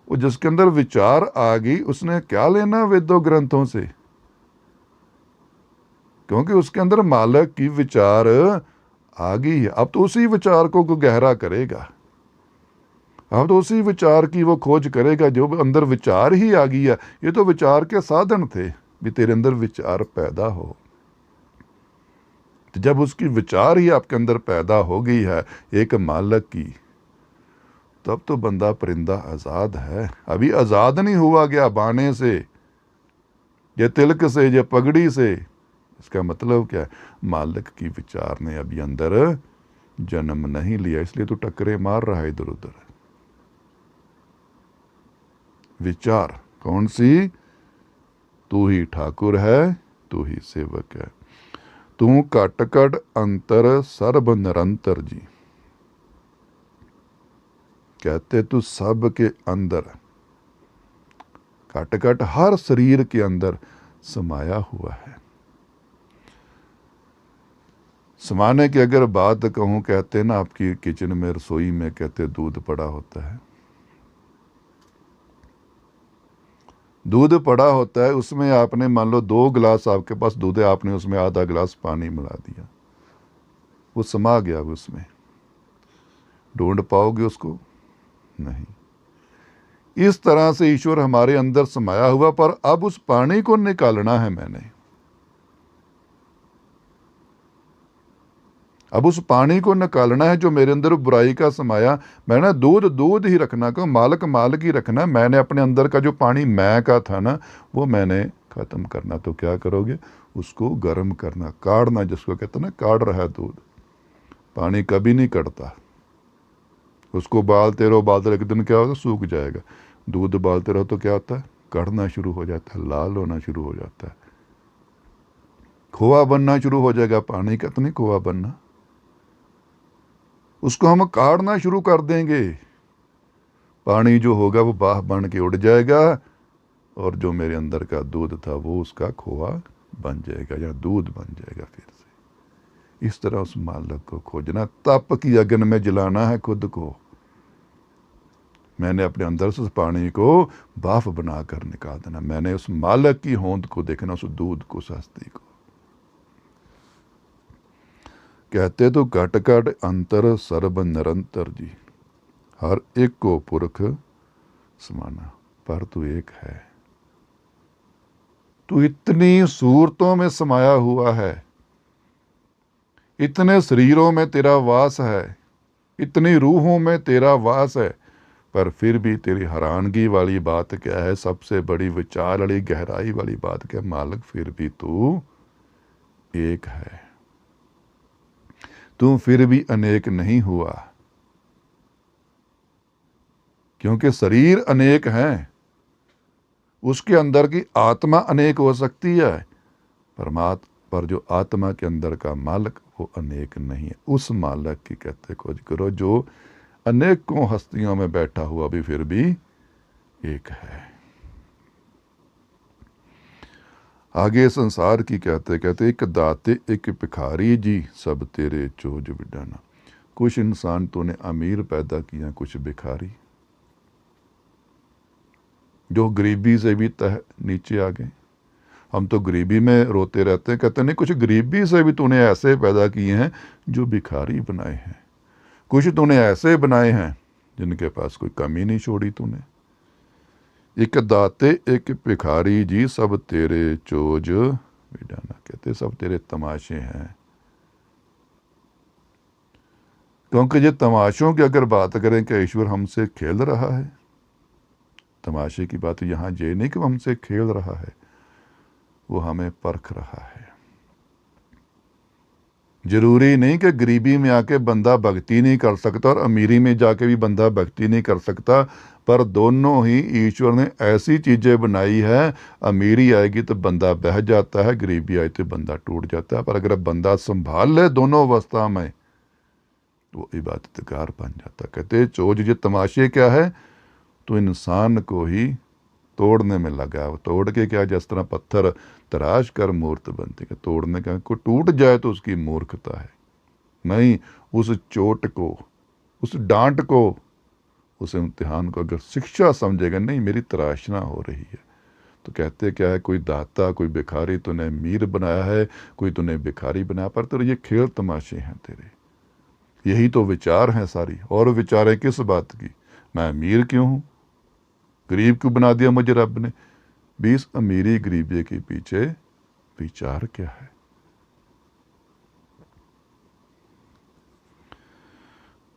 S1: वो जिसके अंदर विचार आ गई, उसने क्या लेना वेदों ग्रंथों से, क्योंकि उसके अंदर मालिक की विचार आ गई है। अब तो उसी विचार को गहरा करेगा, अब तो उसी विचार की वो खोज करेगा जो अंदर विचार ही आ गई है। ये तो विचार के साधन थे भी तेरे अंदर विचार पैदा हो। तो जब उसकी विचार ही आपके अंदर पैदा हो गई है एक मालिक की, तब तो बंदा परिंदा आज़ाद है। अभी आज़ाद नहीं हुआ गया बाने से, या तिलक से, या पगड़ी से। इसका मतलब क्या है? मालिक की विचार ने अभी अंदर जन्म नहीं लिया, इसलिए तो टक्करे मार रहा है इधर उधर। विचार कौन सी? तू ही ठाकुर है, तू ही सेवक है। तू कट कट अंतर सर्ब निरंतर जी। कहते तू सब के अंदर, कट कट हर शरीर के अंदर समाया हुआ है। समाने की अगर बात कहूं, कहते ना आपकी किचन में, रसोई में कहते दूध पड़ा होता है, दूध पड़ा होता है, उसमें आपने मान लो 2 गिलास आपके पास दूध है, आपने उसमें आधा गिलास पानी मिला दिया, वो समा गया उसमें। ढूंढ पाओगे उसको? नहीं। इस तरह से ईश्वर हमारे अंदर समाया हुआ, पर अब उस पानी को निकालना है मैंने। अब उस पानी को निकालना है जो मेरे अंदर बुराई का समाया। मैंने दूध दूध ही रखना, क्यों? मालिक मालिक ही रखना। मैंने अपने अंदर का जो पानी मैं का था ना, वो मैंने खत्म करना। तो क्या करोगे? उसको गर्म करना, काढ़ना, जिसको कहते ना काढ़ रहा है दूध। पानी कभी नहीं कटता, उसको उबालते रहो, उबालते रहो, एक दिन क्या होगा? सूख जाएगा। दूध उबालते रहो तो क्या होता है? कढ़ना शुरू हो जाता है, लाल होना शुरू हो जाता है, खोआ बनना शुरू हो जाएगा। पानी का तो नहीं खोआ बनना, उसको हम काढ़ना शुरू कर देंगे। पानी जो होगा वो बाह बन के उड़ जाएगा, और जो मेरे अंदर का दूध था वो उसका खोआ बन जाएगा, या दूध बन जाएगा फिर से। इस तरह उस मालिक को खोजना, तप की अग्नि में जलाना है खुद को। मैंने अपने अंदर से उस पानी को भाप बनाकर निकाल देना। मैंने उस मालिक की होंद को देखना, उस दूध को, हस्ती को। कहते तो घट घट अंतर सर्ब निरंतर जी। हर एक को पुरख समाना, पर तू एक है। तू इतनी सूरतों में समाया हुआ है, इतने शरीरों में तेरा वास है, इतनी रूहों में तेरा वास है, पर फिर भी तेरी हैरानगी वाली बात क्या है, सबसे बड़ी विचार वाली गहराई वाली बात क्या, मालिक फिर भी तू एक है। तू फिर भी अनेक नहीं हुआ, क्योंकि शरीर अनेक हैं, उसके अंदर की आत्मा अनेक हो सकती है, पर जो आत्मा के अंदर का मालिक वो अनेक नहीं है। उस मालिक की कहते खोज करो जो अनेकों हस्तियों में बैठा हुआ भी फिर भी एक है। आगे संसार की कहते कहते एक दाते एक भिखारी जी सब तेरे चोज बिडाना। कुछ इंसान तूने अमीर पैदा किया, कुछ भिखारी जो गरीबी से भी तह नीचे आ गए। हम तो गरीबी में रोते रहते हैं, कहते नहीं कुछ गरीबी से भी तूने ऐसे पैदा किए हैं जो भिखारी बनाए हैं, कुछ तूने ऐसे बनाए हैं जिनके पास कोई कमी नहीं छोड़ी तूने। एक दाते एक भिखारी जी सब तेरे चोज बिडाना, कहते सब तेरे तमाशे हैं। क्योंकि ये तमाशों की अगर बात करें कि ईश्वर हमसे खेल रहा है, तमाशे की बात यहाँ ये नहीं कि वो हमसे खेल रहा है, वो हमें परख रहा है। जरूरी नहीं कि गरीबी में आके बंदा भक्ति नहीं कर सकता और अमीरी में जाके भी बंदा भक्ति नहीं कर सकता, पर दोनों ही ईश्वर ने ऐसी चीज़ें बनाई है, अमीरी आएगी तो बंदा बह जाता है, गरीबी आई तो बंदा टूट जाता है, पर अगर बंदा संभाल ले दोनों अवस्था में वो इबादतगार बन जाता। कहते चोज ये तमाशे क्या है, तो इंसान को ही तोड़ने में लगा। तोड़ के क्या, जिस तरह पत्थर तराश कर मूर्त बनती है, तोड़ने का कोई टूट जाए तो उसकी मूर्खता है। नहीं, उस चोट को, उस डांट को, उस इम्तिहान को अगर शिक्षा समझेगा, नहीं मेरी तराशना हो रही है, तो कहते क्या है, कोई दाता कोई भिखारी तूने अमीर बनाया है, कोई तूने भिखारी बनाया, पर तेरे ये खेल तमाशे हैं तेरे। यही तो विचार हैं सारी। और विचारें किस बात की, मैं अमीर क्यों हूँ, गरीब क्यों बना दिया मुझे रब ने। 20 अमीरी गरीबी के पीछे विचार क्या है।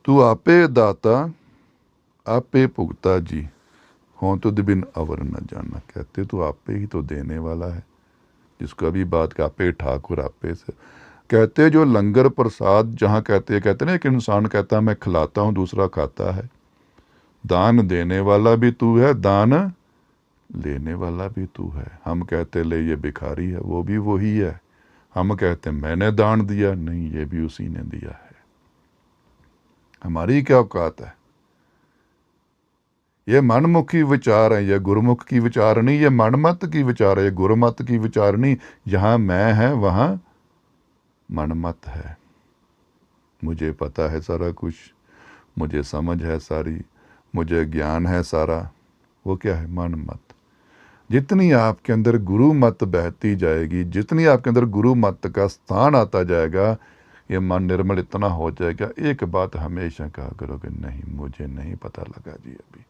S1: तू आपे दाता आपे भुगता जी, हो तो बिन अवर न जाना। कहते तू आपे ही तो देने वाला है, जिसको अभी बात का आपे ठाकुर आपे से कहते, जो लंगर प्रसाद जहाँ कहते ना, एक इंसान कहता है मैं खिलाता हूँ दूसरा खाता है। दान देने वाला भी तू है, दान लेने वाला भी तू है। हम कहते ले ये भिखारी है, वो भी वही है। हम कहते मैंने दान दिया, नहीं ये भी उसी ने दिया है। हमारी क्या औकात है। ये मनमुखी विचार है, ये गुरुमुख की विचार नहीं, ये मनमत की विचार है, ये गुरुमत की विचार नहीं। जहाँ मैं है वहाँ मनमत है। मुझे पता है सारा कुछ, मुझे समझ है सारी, मुझे ज्ञान है सारा, वो क्या है, मनमत। जितनी आपके अंदर गुरु मत बहती जाएगी, जितनी आपके अंदर गुरु मत का स्थान आता जाएगा, ये मन निर्मल इतना हो जाएगा। एक बात हमेशा कहा करोगे, नहीं मुझे नहीं पता लगा जी अभी।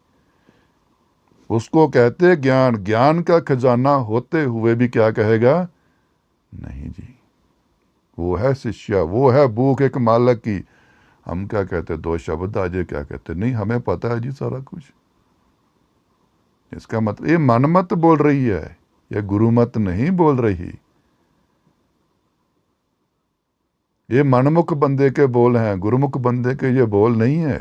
S1: उसको कहते ज्ञान, ज्ञान का खजाना होते हुए भी क्या कहेगा, नहीं जी। वो है शिष्या, वो है भूख एक मालक की। हम क्या कहते, 2 शब्द आजे क्या कहते, नहीं हमें पता है जी सारा कुछ। इसका मतलब ये मनमत बोल रही है, ये गुरुमत नहीं बोल रही। ये मनमुख बंदे के बोल हैं, गुरुमुख बंदे के ये बोल नहीं है।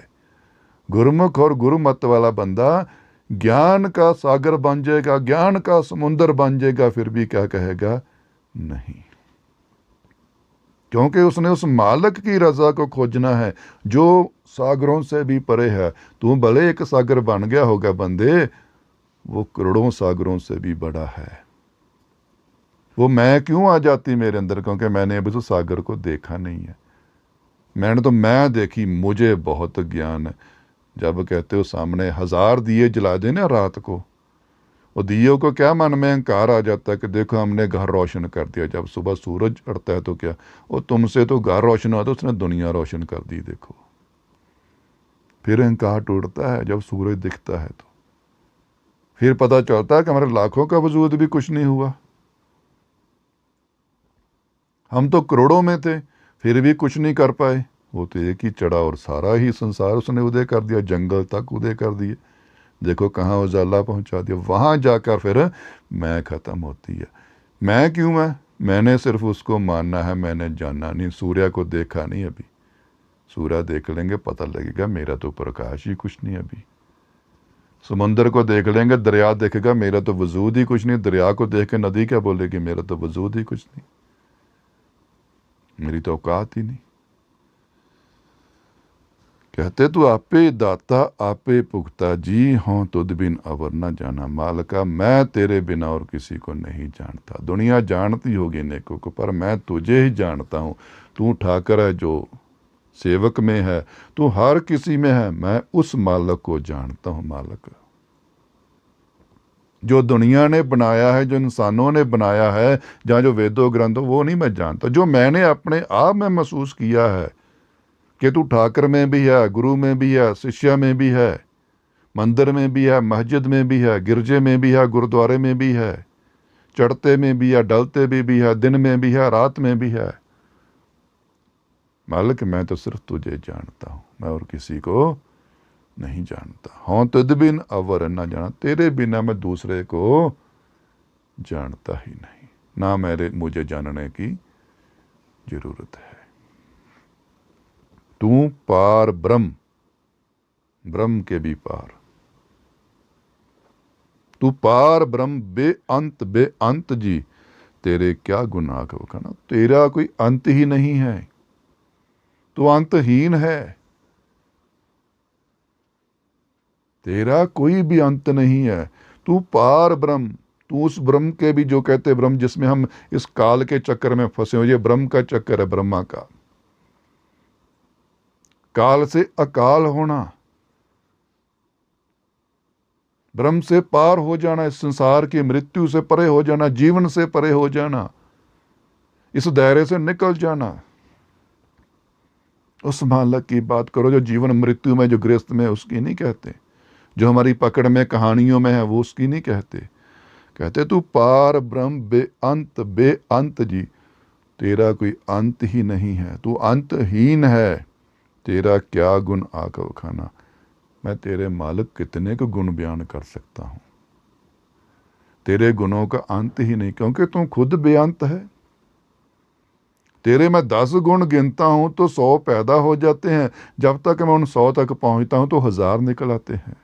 S1: गुरुमुख और गुरुमत वाला बंदा ज्ञान का सागर बन जाएगा, ज्ञान का समुंदर बन जाएगा, फिर भी क्या कहेगा, नहीं। क्योंकि उसने उस मालिक की रजा को खोजना है जो सागरों से भी परे है। तू भले एक सागर बन गया होगा बंदे, वो करोड़ों सागरों से भी बड़ा है। वो मैं क्यों आ जाती मेरे अंदर, क्योंकि मैंने अभी तो सागर को देखा नहीं है। मैंने तो मैं देखी, मुझे बहुत ज्ञान है। जब कहते हो सामने 1000 दिए जला देना रात को, वो दियों को क्या मन में अहंकार आ जाता है कि देखो हमने घर रोशन कर दिया। जब सुबह सूरज चढ़ता है तो क्या, वो तुमसे तो घर रोशन हुआ तो उसने दुनिया रोशन कर दी। देखो फिर अहंकार टूटता है जब सूरज दिखता है, तो फिर पता चलता है कि हमारे लाखों का वजूद भी कुछ नहीं हुआ। हम तो करोड़ों में थे, फिर भी कुछ नहीं कर पाए। वो तो एक ही चढ़ा और सारा ही संसार उसने उदय कर दिया, जंगल तक उदय कर दिए। देखो कहाँ उजाला पहुंचा दिया। वहां जाकर फिर मैं खत्म होती है। मैं क्यों मैंने सिर्फ उसको मानना है, मैंने जाना नहीं। सूर्य को देखा नहीं अभी, सूर्य देख लेंगे पता लगेगा मेरा तो प्रकाश ही कुछ नहीं अभी। समुंदर को देख लेंगे, दरिया देखेगा मेरा तो वजूद ही कुछ नहीं। दरिया को देख के नदी क्या बोलेगी, मेरा तो वजूद ही कुछ नहीं, मेरी तो औकात ही नहीं। कहते तू आपे दाता आपे पुख्ता, जी हों तुद बिन अवर न जाना। मालका मैं तेरे बिना और किसी को नहीं जानता। दुनिया जानती होगी नेकों को, पर मैं तुझे ही जानता हूँ। तू ठाकर है जो सेवक में है, तू हर किसी में है, मैं उस मालक को जानता हूँ। मालक जो दुनिया ने बनाया है, जो इंसानों ने बनाया है, जहाँ जो वेदों ग्रंथों, वो नहीं मैं जानता। जो मैंने अपने आप में महसूस किया है कि तू ठाकर में भी है, गुरु में भी है, शिष्य में भी है, मंदिर में भी है, मस्जिद में भी है, गिरजे में भी है, गुरुद्वारे में भी है, चढ़ते में भी है, डलते भी है, दिन में भी है, रात में भी है। मालिक मैं तो सिर्फ तुझे जानता हूँ, मैं और किसी को नहीं जानता। हाँ तुद बिन अवर न जाना, तेरे बिना मैं दूसरे को जानता ही नहीं, ना मुझे जानने की जरूरत है। तू पार ब्रह्म, ब्रह्म के भी पार, तू पार ब्रह्म बेअंत जी, तेरे क्या गुनाह का बखाना। तेरा कोई अंत ही नहीं है, तू अंतहीन है, तेरा कोई भी अंत नहीं है। तू पार ब्रह्म, तू उस ब्रह्म के भी, जो कहते ब्रह्म जिसमें हम इस काल के चक्कर में फंसे हो, ये ब्रह्म का चक्कर है, ब्रह्मा का। काल से अकाल होना, ब्रह्म से पार हो जाना, इस संसार की मृत्यु से परे हो जाना, जीवन से परे हो जाना, इस दायरे से निकल जाना। उस मालक की बात करो जो जीवन मृत्यु में, जो गृहस्थ में, उसकी नहीं कहते। जो हमारी पकड़ में कहानियों में है वो उसकी नहीं कहते। कहते तू पार ब्रह्म बेअंत जी, तेरा कोई अंत ही नहीं है, तू अंतहीन है, तेरा क्या गुण आका बखाना। मैं तेरे मालिक कितने को गुण बयान कर सकता हूं, तेरे गुणों का अंत ही नहीं, क्योंकि तू खुद बेअंत है। तेरे मैं 10 गुण गिनता हूं तो 100 पैदा हो जाते हैं, जब तक मैं उन 100 तक पहुंचता हूं तो 1000 निकल आते हैं।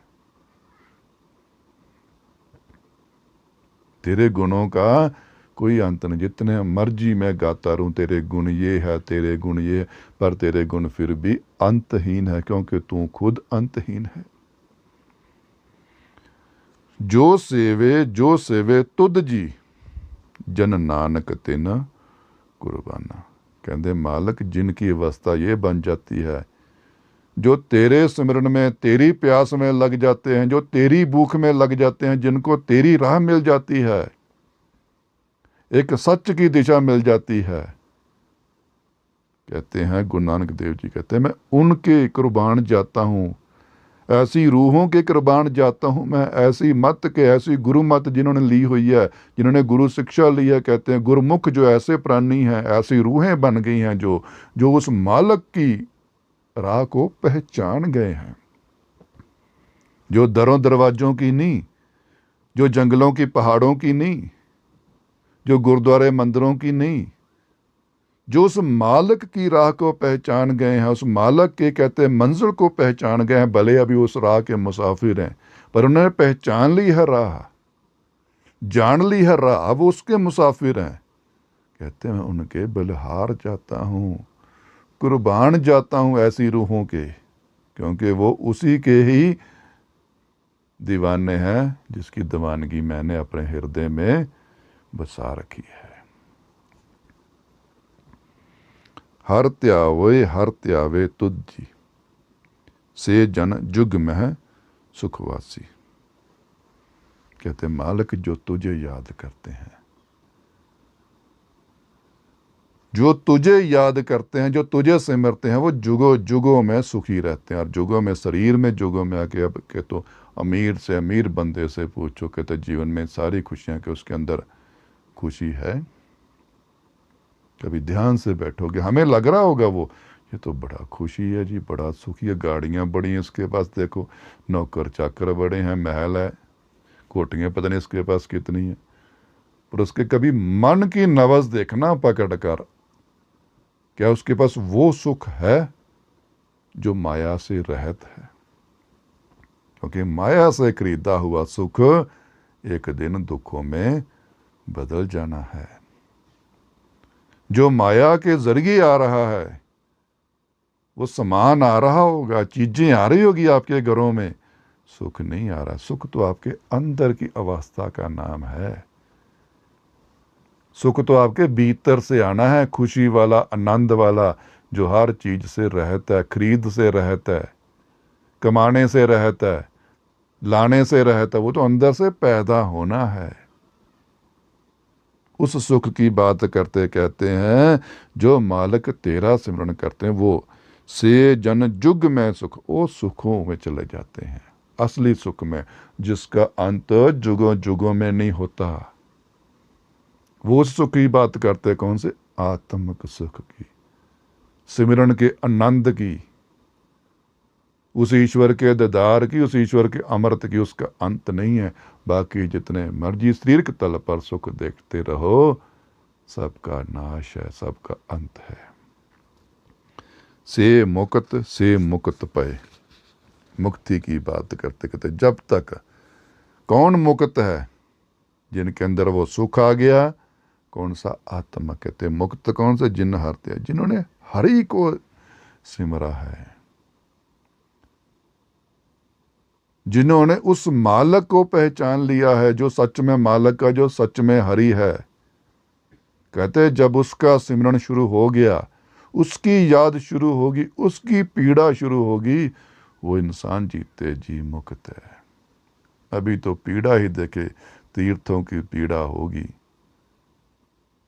S1: तेरे गुणों का कोई अंत नहीं, जितने मर्जी मैं गाता रहूं तेरे गुण ये है, तेरे गुण ये है, पर तेरे गुण फिर भी अंतहीन है, क्योंकि तू खुद अंतहीन है। जो सेवे तुद जी, जन नानक तिन कुर्बाना। कहते मालक जिनकी अवस्था ये बन जाती है, जो तेरे सिमरन में, तेरी प्यास में लग जाते हैं, जो तेरी भूख में लग जाते हैं, जिनको तेरी राह मिल जाती है, एक सच की दिशा मिल जाती है, कहते हैं गुरु नानक देव जी कहते हैं मैं उनके कुर्बान जाता हूँ, ऐसी रूहों के कुर्बान जाता हूँ मैं, ऐसी मत के, ऐसी गुरु मत जिन्होंने ली हुई है, जिन्होंने गुरु शिक्षा ली है। कहते हैं गुरुमुख जो ऐसे प्राणी हैं, ऐसी रूहें बन गई हैं जो उस मालक की राह को पहचान गए हैं, जो दरों दरवाजों की नहीं, जो जंगलों की पहाड़ों की नहीं, जो गुरुद्वारे मंदिरों की नहीं, जो उस मालक की राह को पहचान गए हैं, उस मालक के कहते हैं मंजिल को पहचान गए हैं। भले अभी उस राह के मुसाफिर हैं, पर उन्होंने पहचान ली है राह, जान ली है राह, वो उसके मुसाफिर हैं। कहते हैं मैं उनके बलिहार जाता हूँ, कुर्बान जाता हूँ ऐसी रूहों के, क्योंकि वो उसी के ही दीवाने हैं जिसकी दीवानगी मैंने अपने हृदय में बसा रखी है। हर त्यावे तुझ जी, से जन जुग में सुखवासी। कहते मालिक जो तुझे याद करते हैं, जो तुझे याद करते हैं, जो तुझे सिमरते हैं, वो जुगों जुगों में सुखी रहते हैं। और जुगों में शरीर में, जुगों में आके अब के तो अमीर से अमीर बंदे से पूछो कि तो जीवन में सारी खुशियां कि उसके अंदर खुशी है। कभी ध्यान से बैठोगे, हमें लग रहा होगा वो ये तो बड़ा खुशी है जी, बड़ा सुखी है, गाड़ियां बड़ी हैं इसके पास, देखो नौकर चाकर बड़े हैं, महल है, कोटियां पता नहीं इसके पास कितनी है। पर उसके कभी मन की नवज देखना पकड़ कर, क्या उसके पास वो सुख है जो माया से रहित है? क्योंकि माया से खरीदा हुआ सुख एक दिन दुखों में बदल जाना है। जो माया के जरिए आ रहा है, वो सामान आ रहा होगा, चीजें आ रही होगी आपके घरों में, सुख नहीं आ रहा। सुख तो आपके अंदर की अवस्था का नाम है। सुख तो आपके भीतर से आना है, खुशी वाला, आनंद वाला, जो हर चीज से रहता है, खरीद से रहता है, कमाने से रहता है, लाने से रहता है, वो तो अंदर से पैदा होना है। उस सुख की बात करते कहते हैं, जो मालिक तेरा सिमरन करते हैं वो से जन जुग में सुख, वो सुखों में चले जाते हैं, असली सुख में, जिसका अंत जुगों जुगों में नहीं होता। वो सुख की बात करते कौन से? आत्मिक सुख की, सिमरन के आनंद की, उस ईश्वर के दीदार की, उस ईश्वर के अमृत की। उसका अंत नहीं है। बाकी जितने मर्जी शरीरक तल पर सुख देखते रहो, सबका नाश है, सबका अंत है। से मुक्त पाए, मुक्ति की बात करते कहते जब तक कौन मुक्त है? जिनके अंदर वो सुख आ गया। कौन सा? आत्मा कहते मुक्त कौन सा? जिन हरते, जिन्होंने हरि को सिमरा है, जिन्होंने उस मालक को पहचान लिया है, जो सच में मालक का, जो सच में हरि है। कहते जब उसका सिमरन शुरू हो गया, उसकी याद शुरू होगी, उसकी पीड़ा शुरू होगी, वो इंसान जीते जी मुक्त है। अभी तो पीड़ा ही देखे, तीर्थों की पीड़ा होगी,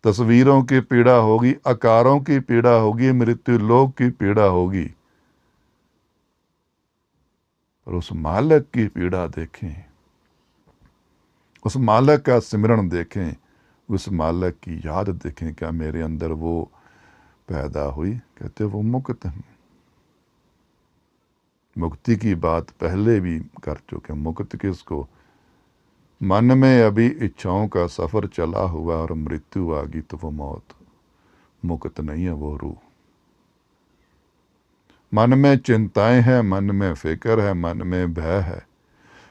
S1: तस्वीरों की पीड़ा होगी, आकारों की पीड़ा होगी, मृत्यु लोक की पीड़ा होगी। पर उस मालक की पीड़ा देखें, उस मालक का सिमरन देखें, उस मालक की याद देखें। क्या मेरे अंदर वो पैदा हुई? कहते वो मुक्त हैं। मुक्ति की बात पहले भी कर चुके। मुक्त किसको? मन में अभी इच्छाओं का सफर चला हुआ और मृत्यु आ गई तो वो मौत, मुक्त नहीं है वो रूह। मन में चिंताएं हैं, मन में फिक्र है, मन में भय है,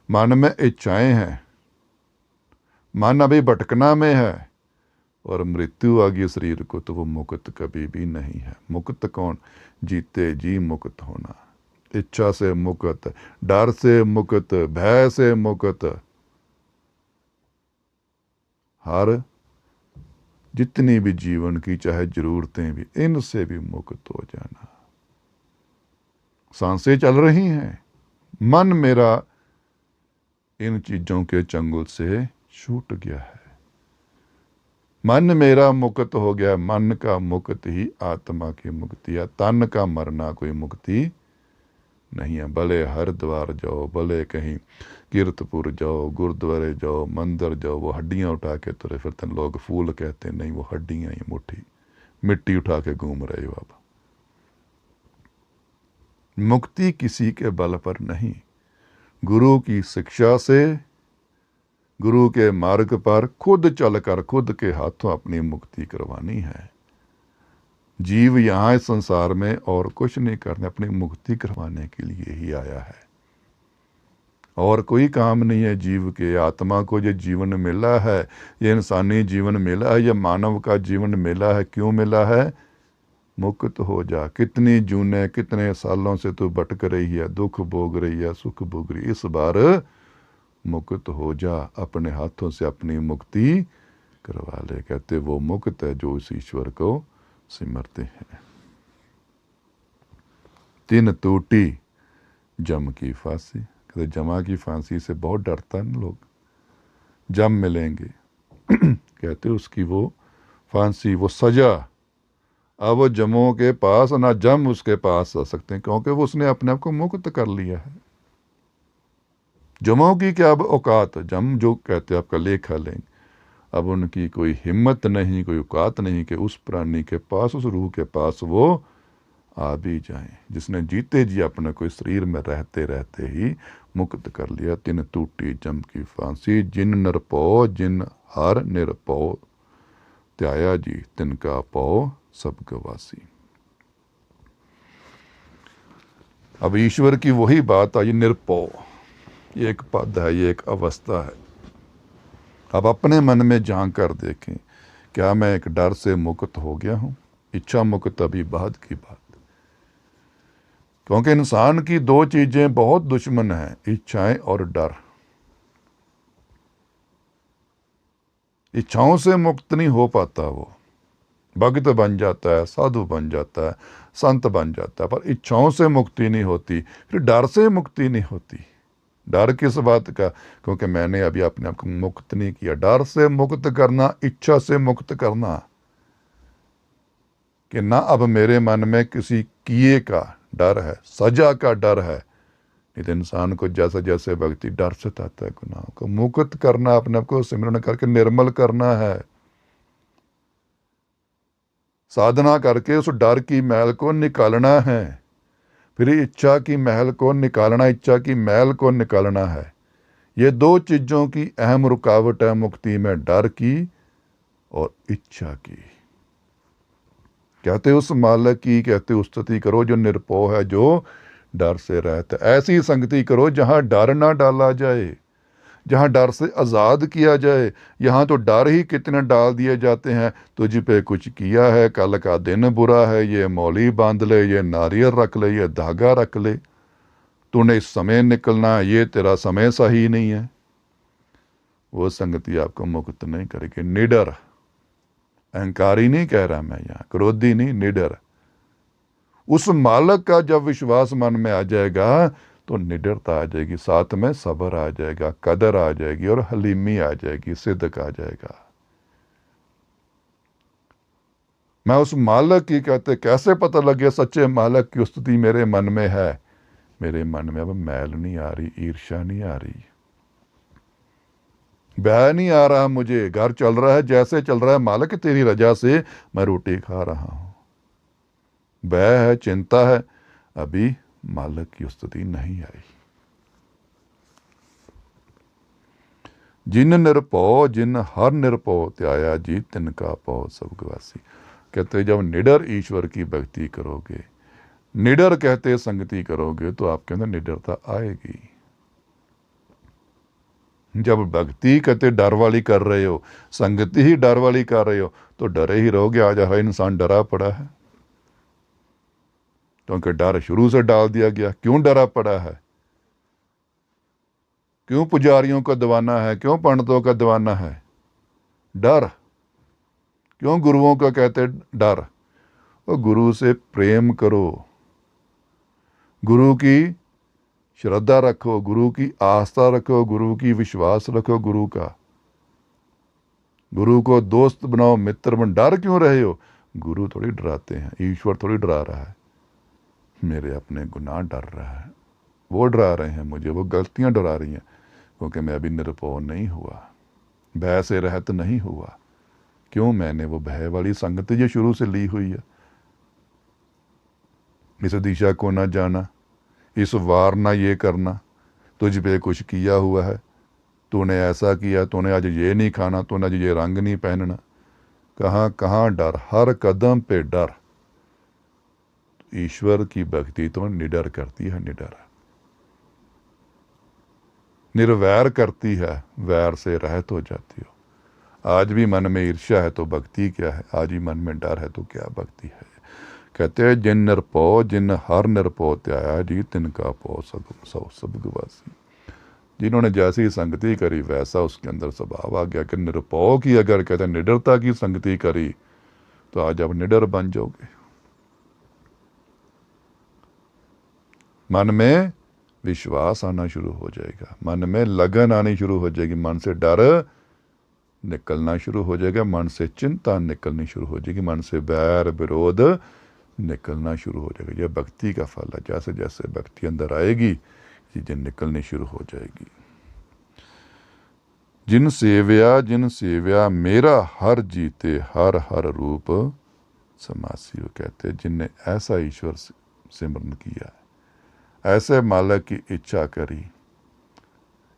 S1: मन में इच्छाएं हैं, मन अभी भटकना में है और मृत्यु आ गई शरीर को, तो वो मुक्त कभी भी नहीं है। मुक्त कौन? जीते जी मुक्त होना, इच्छा से मुक्त, डर से मुक्त, भय से मुक्त, हर जितनी भी जीवन की चाहे जरूरतें भी, इनसे भी मुक्त हो जाना। सांसें चल रही हैं, मन मेरा इन चीजों के चंगुल से छूट गया है, मन मेरा मुक्त हो गया। मन का मुक्त ही आत्मा की मुक्ति है। तन का मरना कोई मुक्ति नहीं है। भले हरिद्वार जाओ, भले कहीं कीर्तपुर जाओ, गुरुद्वारे जाओ, मंदिर जाओ, वो हड्डियां उठा के तुरे फिरते हैं। लोग फूल कहते नहीं, वो हड्डियां ही मुट्ठी मिट्टी उठा के घूम रहे हो आप। मुक्ति किसी के बल पर नहीं, गुरु की शिक्षा से, गुरु के मार्ग पर खुद चलकर, खुद के हाथों अपनी मुक्ति करवानी है। जीव यहाँ इस संसार में और कुछ नहीं करने, अपनी मुक्ति करवाने के लिए ही आया है। और कोई काम नहीं है जीव के। आत्मा को ये जीवन मिला है, ये इंसानी जीवन मिला है, ये मानव का जीवन मिला है। क्यों मिला है? मुक्त हो जा। कितनी जूने, कितने सालों से तू भटक रही है, दुख भोग रही है, सुख भोग रही है, इस बार मुक्त हो जा। अपने हाथों से अपनी मुक्ति करवा ले। कहते वो मुक्त है जो उस ईश्वर को सिमरते हैं। तीन टूटी जम की फांसी। कहते जमा की फांसी से बहुत डरता है लोग, जम मिलेंगे कहते उसकी वो फांसी, वो सजा अब वो जमों के पास ना जम उसके पास आ सकते हैं, क्योंकि वो उसने अपने आप को मुक्त कर लिया है। जमों की क्या अब औकात, जम जो कहते हैं आपका लेखा लेंगे, अब उनकी कोई हिम्मत नहीं, कोई औकात नहीं कि उस प्राणी के पास, उस रूह के पास वो आ भी जाए जिसने जीते जी अपने कोई शरीर में रहते रहते ही मुक्त कर लिया। तिन टूटी जम की फांसी, जिन नरपो जिन हर निरपो त्याया जी, तिनका पौ सब गवासी। अब ईश्वर की वही बात आई, निरपो, ये एक पद है, ये एक अवस्था है। अब अपने मन में झांक कर देखें, क्या मैं एक डर से मुक्त हो गया हूं? इच्छा मुक्त अभी बाद की बात, क्योंकि इंसान की दो चीजें बहुत दुश्मन हैं, इच्छाएं और डर। इच्छाओं से मुक्त नहीं हो पाता, वो भक्त बन जाता है, साधु बन जाता है, संत बन जाता है, पर इच्छाओं से मुक्ति नहीं होती। फिर डर से मुक्ति नहीं होती। डर किस बात का? क्योंकि मैंने अभी अपने आप को मुक्त नहीं किया। डर से मुक्त करना, इच्छा से मुक्त करना कि ना अब मेरे मन में किसी किए का डर है, सजा का डर है। नहीं तो इंसान को जैसा जैसे व्यक्ति डर सताता है, गुनाहों को मुक्त करना, अपने आप को सिमरन करके निर्मल करना है, साधना करके उस डर की मैल को निकालना है। फिर इच्छा की महल को निकालना, इच्छा की मैल को निकालना है। ये दो चीजों की अहम रुकावट है मुक्ति में, डर की और इच्छा की। कहते उस मालक की, कहते उस स्तुति करो जो निरपो है, जो डर से रहता। ऐसी संगति करो जहां डर ना डाला जाए, जहां डर से आज़ाद किया जाए। यहाँ तो डर ही कितने डाल दिए जाते हैं, तुझ पे कुछ किया है, कल का दिन बुरा है, ये मौली बांध ले, ये नारियल रख ले, ये धागा रख ले, तूने इस समय निकलना है, ये तेरा समय सही नहीं है। वो संगति आपको मुक्त नहीं करेगी। निडर, अहंकारी नहीं कह रहा मैं यहाँ, क्रोधी नहीं, निडर। उस मालक का जब विश्वास मन में आ जाएगा तो निडरता आ जाएगी, साथ में सब्र आ जाएगा, कदर आ जाएगी और हलीमी आ जाएगी, सिद्क आ जाएगा। मैं उस मालक की, कहते कैसे पता लगे सच्चे मालक की स्तुति मेरे मन में है? मेरे मन में अब मैल नहीं आ रही, ईर्ष्या नहीं आ रही, भय नहीं आ रहा, मुझे घर चल रहा है जैसे चल रहा है, मालक तेरी रजा से मैं रोटी खा रहा हूं। भय है, चिंता है, अभी मालक की स्तुति नहीं आई। जिन निरपो जिन हर निरपो त्याया जी, तिनका पौ सब गवासी। कहते जब निडर ईश्वर की भक्ति करोगे, निडर कहते संगति करोगे, तो आपके अंदर निडरता आएगी। जब भक्ति कहते डर वाली कर रहे हो, संगति ही डर वाली कर रहे हो, तो डरे ही रहोगे। आज हर इंसान डरा पड़ा है, क्योंकि डर शुरू से डाल दिया गया। क्यों डरा पड़ा है? क्यों पुजारियों का दीवाना है? क्यों पंडितों का दीवाना है? डर। क्यों गुरुओं का कहते डर? और गुरु से प्रेम करो, गुरु की श्रद्धा रखो, गुरु की आस्था रखो, गुरु की विश्वास रखो, गुरु का, गुरु को दोस्त बनाओ, मित्र बन। डर क्यों रहे हो? गुरु थोड़ी डराते हैं, ईश्वर थोड़ी डरा रहा है, मेरे अपने गुनाह डर रहा है, वो डरा रहे हैं मुझे, वो गलतियां डरा रही हैं, क्योंकि मैं अभी निरपो नहीं हुआ, भय से रहत नहीं हुआ। क्यों? मैंने वो भय वाली संगत जो शुरू से ली हुई है। इस दिशा को ना जाना, इस वार ना ये करना, तुझ पे कुछ किया हुआ है, तूने ऐसा किया, तूने आज ये नहीं खाना, तूने आज ये रंग नहीं पहनना। कहाँ कहाँ डर, हर कदम पे डर। ईश्वर की भक्ति तो निडर करती है, निडर निर्वैर करती है, वैर से रहत हो जाती हो। आज भी मन में ईर्ष्या है तो भक्ति क्या है? आज ही मन में डर है तो क्या भक्ति है? कहते हैं जिन निरपो जिन हर निरपो त्याया जी, तिनका पौ सब गवासी। जिन्होंने जैसी संगति करी वैसा उसके अंदर स्वभाव आ गया कि निरपो की, अगर कहते निडरता की संगति करी तो आज अब निडर बन जाओगे। मन में विश्वास आना शुरू हो जाएगा, मन में लगन आनी शुरू हो जाएगी, मन से डर निकलना शुरू हो जाएगा, मन से चिंता निकलनी शुरू हो जाएगी, मन से बैर विरोध निकलना शुरू हो जाएगा। यह भक्ति का फल है। जैसे जैसे भक्ति अंदर आएगी चीज़ें निकलनी शुरू हो जाएगी। जिन सेव्या मेरा हर जीते हर हर रूप समासी। वो कहते हैं जिनने ऐसा ईश्वर सिमरन किया, ऐसे मालिक की इच्छा करी,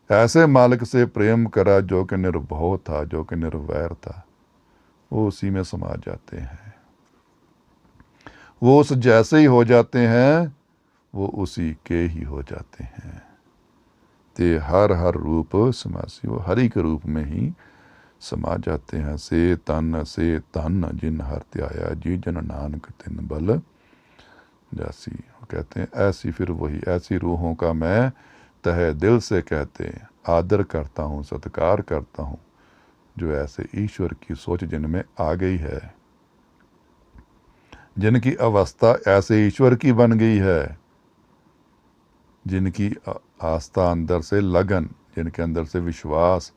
S1: ऐसे मालिक से प्रेम करा जो कि निर्भव था, जो कि निर्वैर था, वो उसी में समा जाते हैं। वो उस जैसे ही हो जाते हैं, वो उसी के ही हो जाते हैं। ते हर हर रूप समासी। वो हरि के रूप में ही समा जाते हैं। से तन जिन हर त्याया जी जन नानक तिन बल जासी। वो कहते हैं ऐसी फिर वही ऐसी रूहों का मैं तहे दिल से कहते आदर करता हूँ, सत्कार करता हूँ, जो ऐसे ईश्वर की सोच जिनमें आ गई है, जिनकी अवस्था ऐसे ईश्वर की बन गई है, जिनकी आस्था अंदर से लगन, जिनके अंदर से विश्वास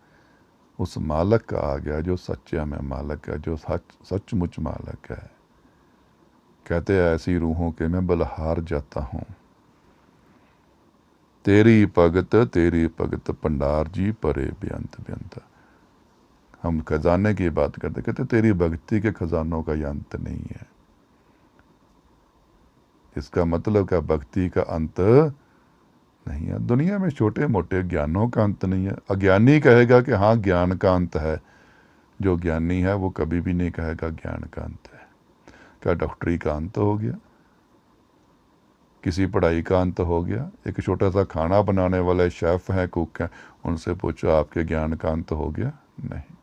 S1: उस मालक का आ गया जो सच्चे में मालक है, जो सचमुच मालक है। कहते हैं ऐसी रूहों के मैं बलहार जाता हूँ। तेरी भगत पंडार जी परे बेअंत बेअंत। हम खजाने की बात करते, कहते तेरी भक्ति के खजानों का अंत नहीं है। इसका मतलब क्या? भक्ति का अंत नहीं है। दुनिया में छोटे मोटे ज्ञानों का अंत नहीं है। अज्ञानी कहेगा कि हाँ ज्ञान का अंत है, जो ज्ञानी है वो कभी भी नहीं कहेगा ज्ञान का अंत है। क्या डॉक्टरी का अंत हो गया? किसी पढ़ाई का अंत हो गया? एक छोटा सा खाना बनाने वाले शेफ हैं, कुक हैं, उनसे पूछो आपके ज्ञान का अंत हो गया? नहीं।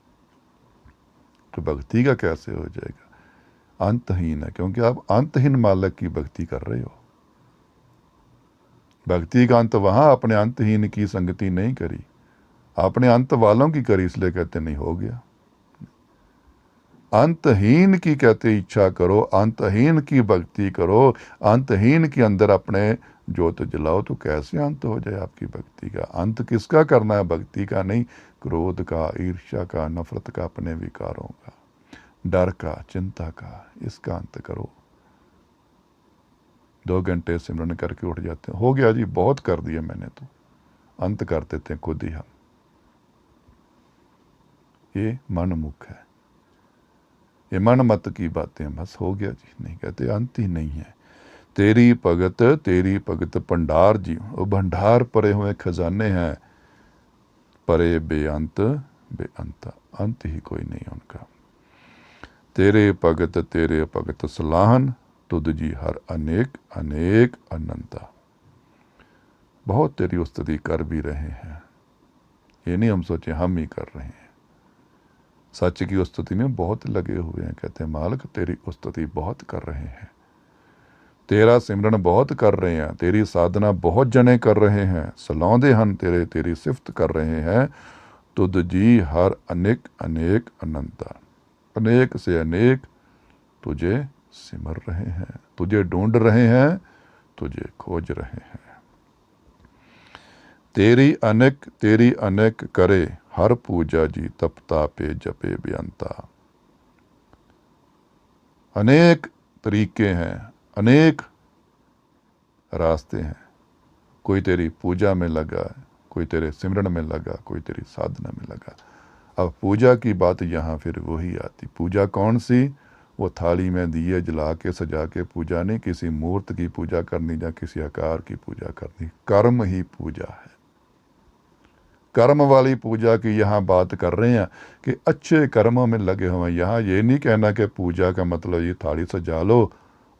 S1: तो भक्ति का कैसे हो जाएगा? अंतहीन है, क्योंकि आप अंतहीन मालिक की भक्ति कर रहे हो। भक्ति का अंत वहां अपने अंतहीन की संगति नहीं करी, आपने अंत वालों की करी, इसलिए कहते नहीं हो गया। अंतहीन की कहते इच्छा करो, अंतहीन की भक्ति करो, अंतहीन के अंदर अपने ज्योत जलाओ, तो कैसे अंत हो जाए आपकी भक्ति का? अंत किसका करना है? भक्ति का नहीं, क्रोध का, ईर्ष्या का, नफरत का, अपने विकारों का, डर का, चिंता का, इसका अंत करो। 2 घंटे सिमरन करके उठ जाते हैं, हो गया जी बहुत कर दिया मैंने, तो अंत कर देते हैं खुद ही हम। ये मन मुख है, ये मन मत की बातें, बस हो गया जी। नहीं, कहते अंत ही नहीं है। तेरी भगत भंडार जी, वो भंडार परे हुए खजाने हैं, परे बेअंत बेअंत, अंत ही कोई नहीं उनका। तेरे भगत सलाहन तुद जी हर अनेक अनेक अनंता। बहुत तेरी उस्तति कर भी रहे हैं, ये नहीं हम सोचे हम ही कर रहे हैं। सच की उस्तति में बहुत लगे हुए हैं। कहते हैं मालिक तेरी उस्तति बहुत कर रहे हैं, तेरा सिमरन बहुत कर रहे हैं, तेरी साधना बहुत जने कर रहे हैं, सलौंदे हन तेरी सिफत कर रहे हैं। तुद जी हर अनेक अनेक अनंता, अनेक से अनेक तुझे सिमर रहे हैं, तुझे ढूंढ रहे हैं, तुझे खोज रहे हैं। तेरी अनेक करे हर पूजा जी, तपता पे जपे बेअंता। अनेक तरीके हैं, अनेक रास्ते हैं। कोई तेरी पूजा में लगा, कोई तेरे सिमरन में लगा, कोई तेरी साधना में लगा। अब पूजा की बात यहाँ फिर वही आती। पूजा कौन सी? वो थाली में दिए जला के सजा के पूजा नहीं, किसी मूर्त की पूजा करनी या किसी आकार की पूजा करनी। कर्म ही पूजा है। कर्म वाली पूजा की यहाँ बात कर रहे हैं कि अच्छे कर्मों में लगे हुए। यहाँ ये नहीं कहना कि पूजा का मतलब ये थाली सजा लो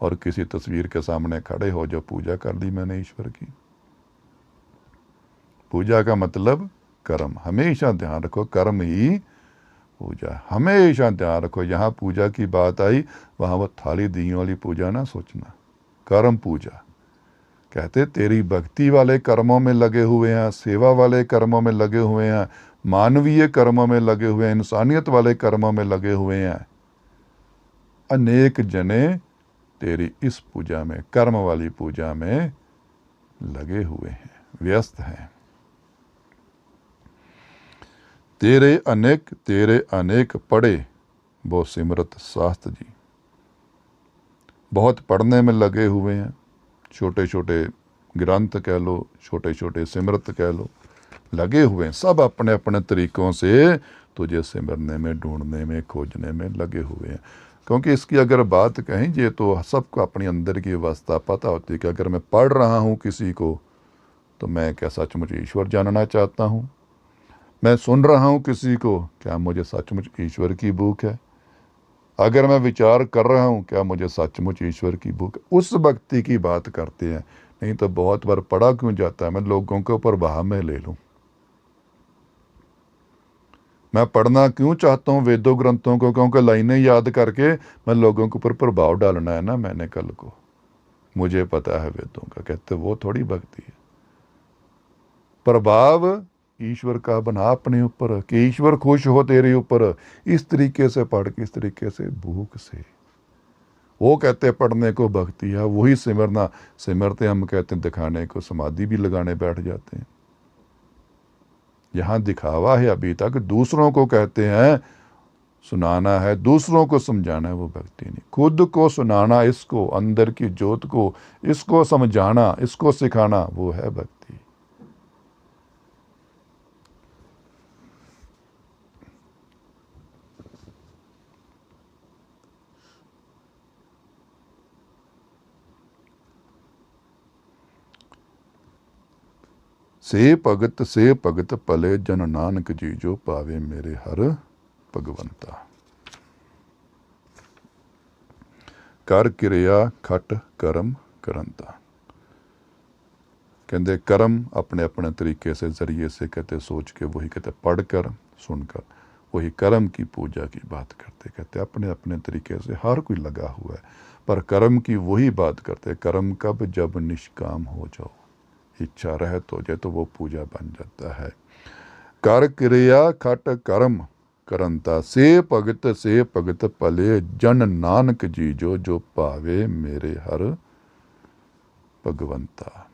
S1: और किसी तस्वीर के सामने खड़े हो जो पूजा कर ली मैंने ईश्वर की। पूजा का मतलब कर्म। हमेशा ध्यान रखो, कर्म ही पूजा, हमेशा ध्यान रखो। यहाँ पूजा की बात आई, वहाँ वो थाली दियों वाली पूजा ना सोचना, कर्म पूजा। कहते तेरी भक्ति वाले कर्मों में लगे हुए हैं, सेवा वाले कर्मों में लगे हुए हैं, मानवीय कर्मों में लगे हुए हैं, इंसानियत वाले कर्मों में लगे हुए हैं। अनेक जने तेरी इस पूजा में, कर्म वाली पूजा में लगे हुए हैं, व्यस्त हैं। तेरे अनेक पढ़े वो सिमरत शास्त्र जी। बहुत पढ़ने में लगे हुए हैं, छोटे छोटे ग्रंथ कह लो, छोटे छोटे सिमरत कह लो, लगे हुए हैं, सब अपने अपने तरीक़ों से तुझे सिमरने में, ढूंढने में, खोजने में लगे हुए हैं। क्योंकि इसकी अगर बात कहें ये तो सबको अपनी अंदर की अवस्था पता होती है कि अगर मैं पढ़ रहा हूँ किसी को तो मैं क्या सचमुच ईश्वर जानना चाहता हूँ। मैं सुन रहा हूँ किसी को, क्या मुझे सचमुच ईश्वर की भूख है। अगर मैं विचार कर रहा हूँ, क्या मुझे सचमुच ईश्वर की भूख है। उस भक्ति की बात करते हैं। नहीं तो बहुत बार पढ़ा क्यों जाता है, मैं लोगों के ऊपर बहा में ले लूँ। मैं पढ़ना क्यों चाहता हूँ वेदों ग्रंथों को, क्योंकि लाइनें याद करके मैं लोगों के ऊपर प्रभाव डालना है ना मैंने कल को। मुझे पता है वेदों का, कहते वो थोड़ी भक्ति है। प्रभाव ईश्वर का बना अपने ऊपर कि ईश्वर खुश हो तेरे ऊपर। इस तरीके से पढ़ के, इस तरीके से भूख से, वो कहते पढ़ने को भक्ति है, वही सिमरना। सिमरते हम कहते हैं दिखाने को, समाधि भी लगाने बैठ जाते हैं। यहाँ दिखावा है अभी तक, दूसरों को कहते हैं सुनाना है, दूसरों को समझाना है, वो भक्ति नहीं। खुद को सुनाना, इसको अंदर की ज्योत को, इसको समझाना, इसको सिखाना, वो है भक्ति। से भगत पले जन नानक जी जो पावे मेरे हर भगवंता। कर क्रिया खट करम करंता। कहते कर्म अपने अपने तरीके से, जरिए से कहते सोच के, वही कहते पढ़कर सुनकर, वही कर्म की पूजा की बात करते। कहते अपने अपने तरीके से हर कोई लगा हुआ है, पर कर्म की वही बात करते। कर्म कब, जब निष्काम हो जाओ, इच्छा रहे तो जाए तो वो पूजा बन जाता है। कर क्रिया खट कर्म करंता से भगत पले जन नानक जी जो जो पावे मेरे हर भगवंता।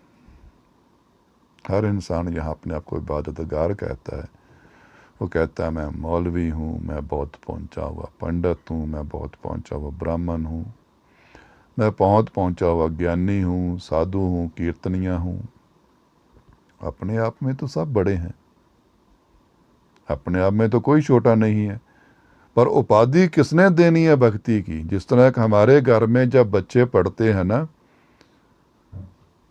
S1: हर इंसान यहाँ अपने आप को इबादतगार कहता है। वो कहता है मैं मौलवी हूँ, मैं बहुत पहुँचा हुआ पंडित हूँ, मैं बहुत पहुँचा हुआ ब्राह्मण हूँ, मैं बहुत पहुँचा हुआ ज्ञानी हूँ, साधु हूँ, कीर्तनिया हूँ। अपने आप में तो सब बड़े हैं, अपने आप में तो कोई छोटा नहीं है। पर उपाधि किसने देनी है भक्ति की। जिस तरह हमारे घर में जब बच्चे पढ़ते हैं ना,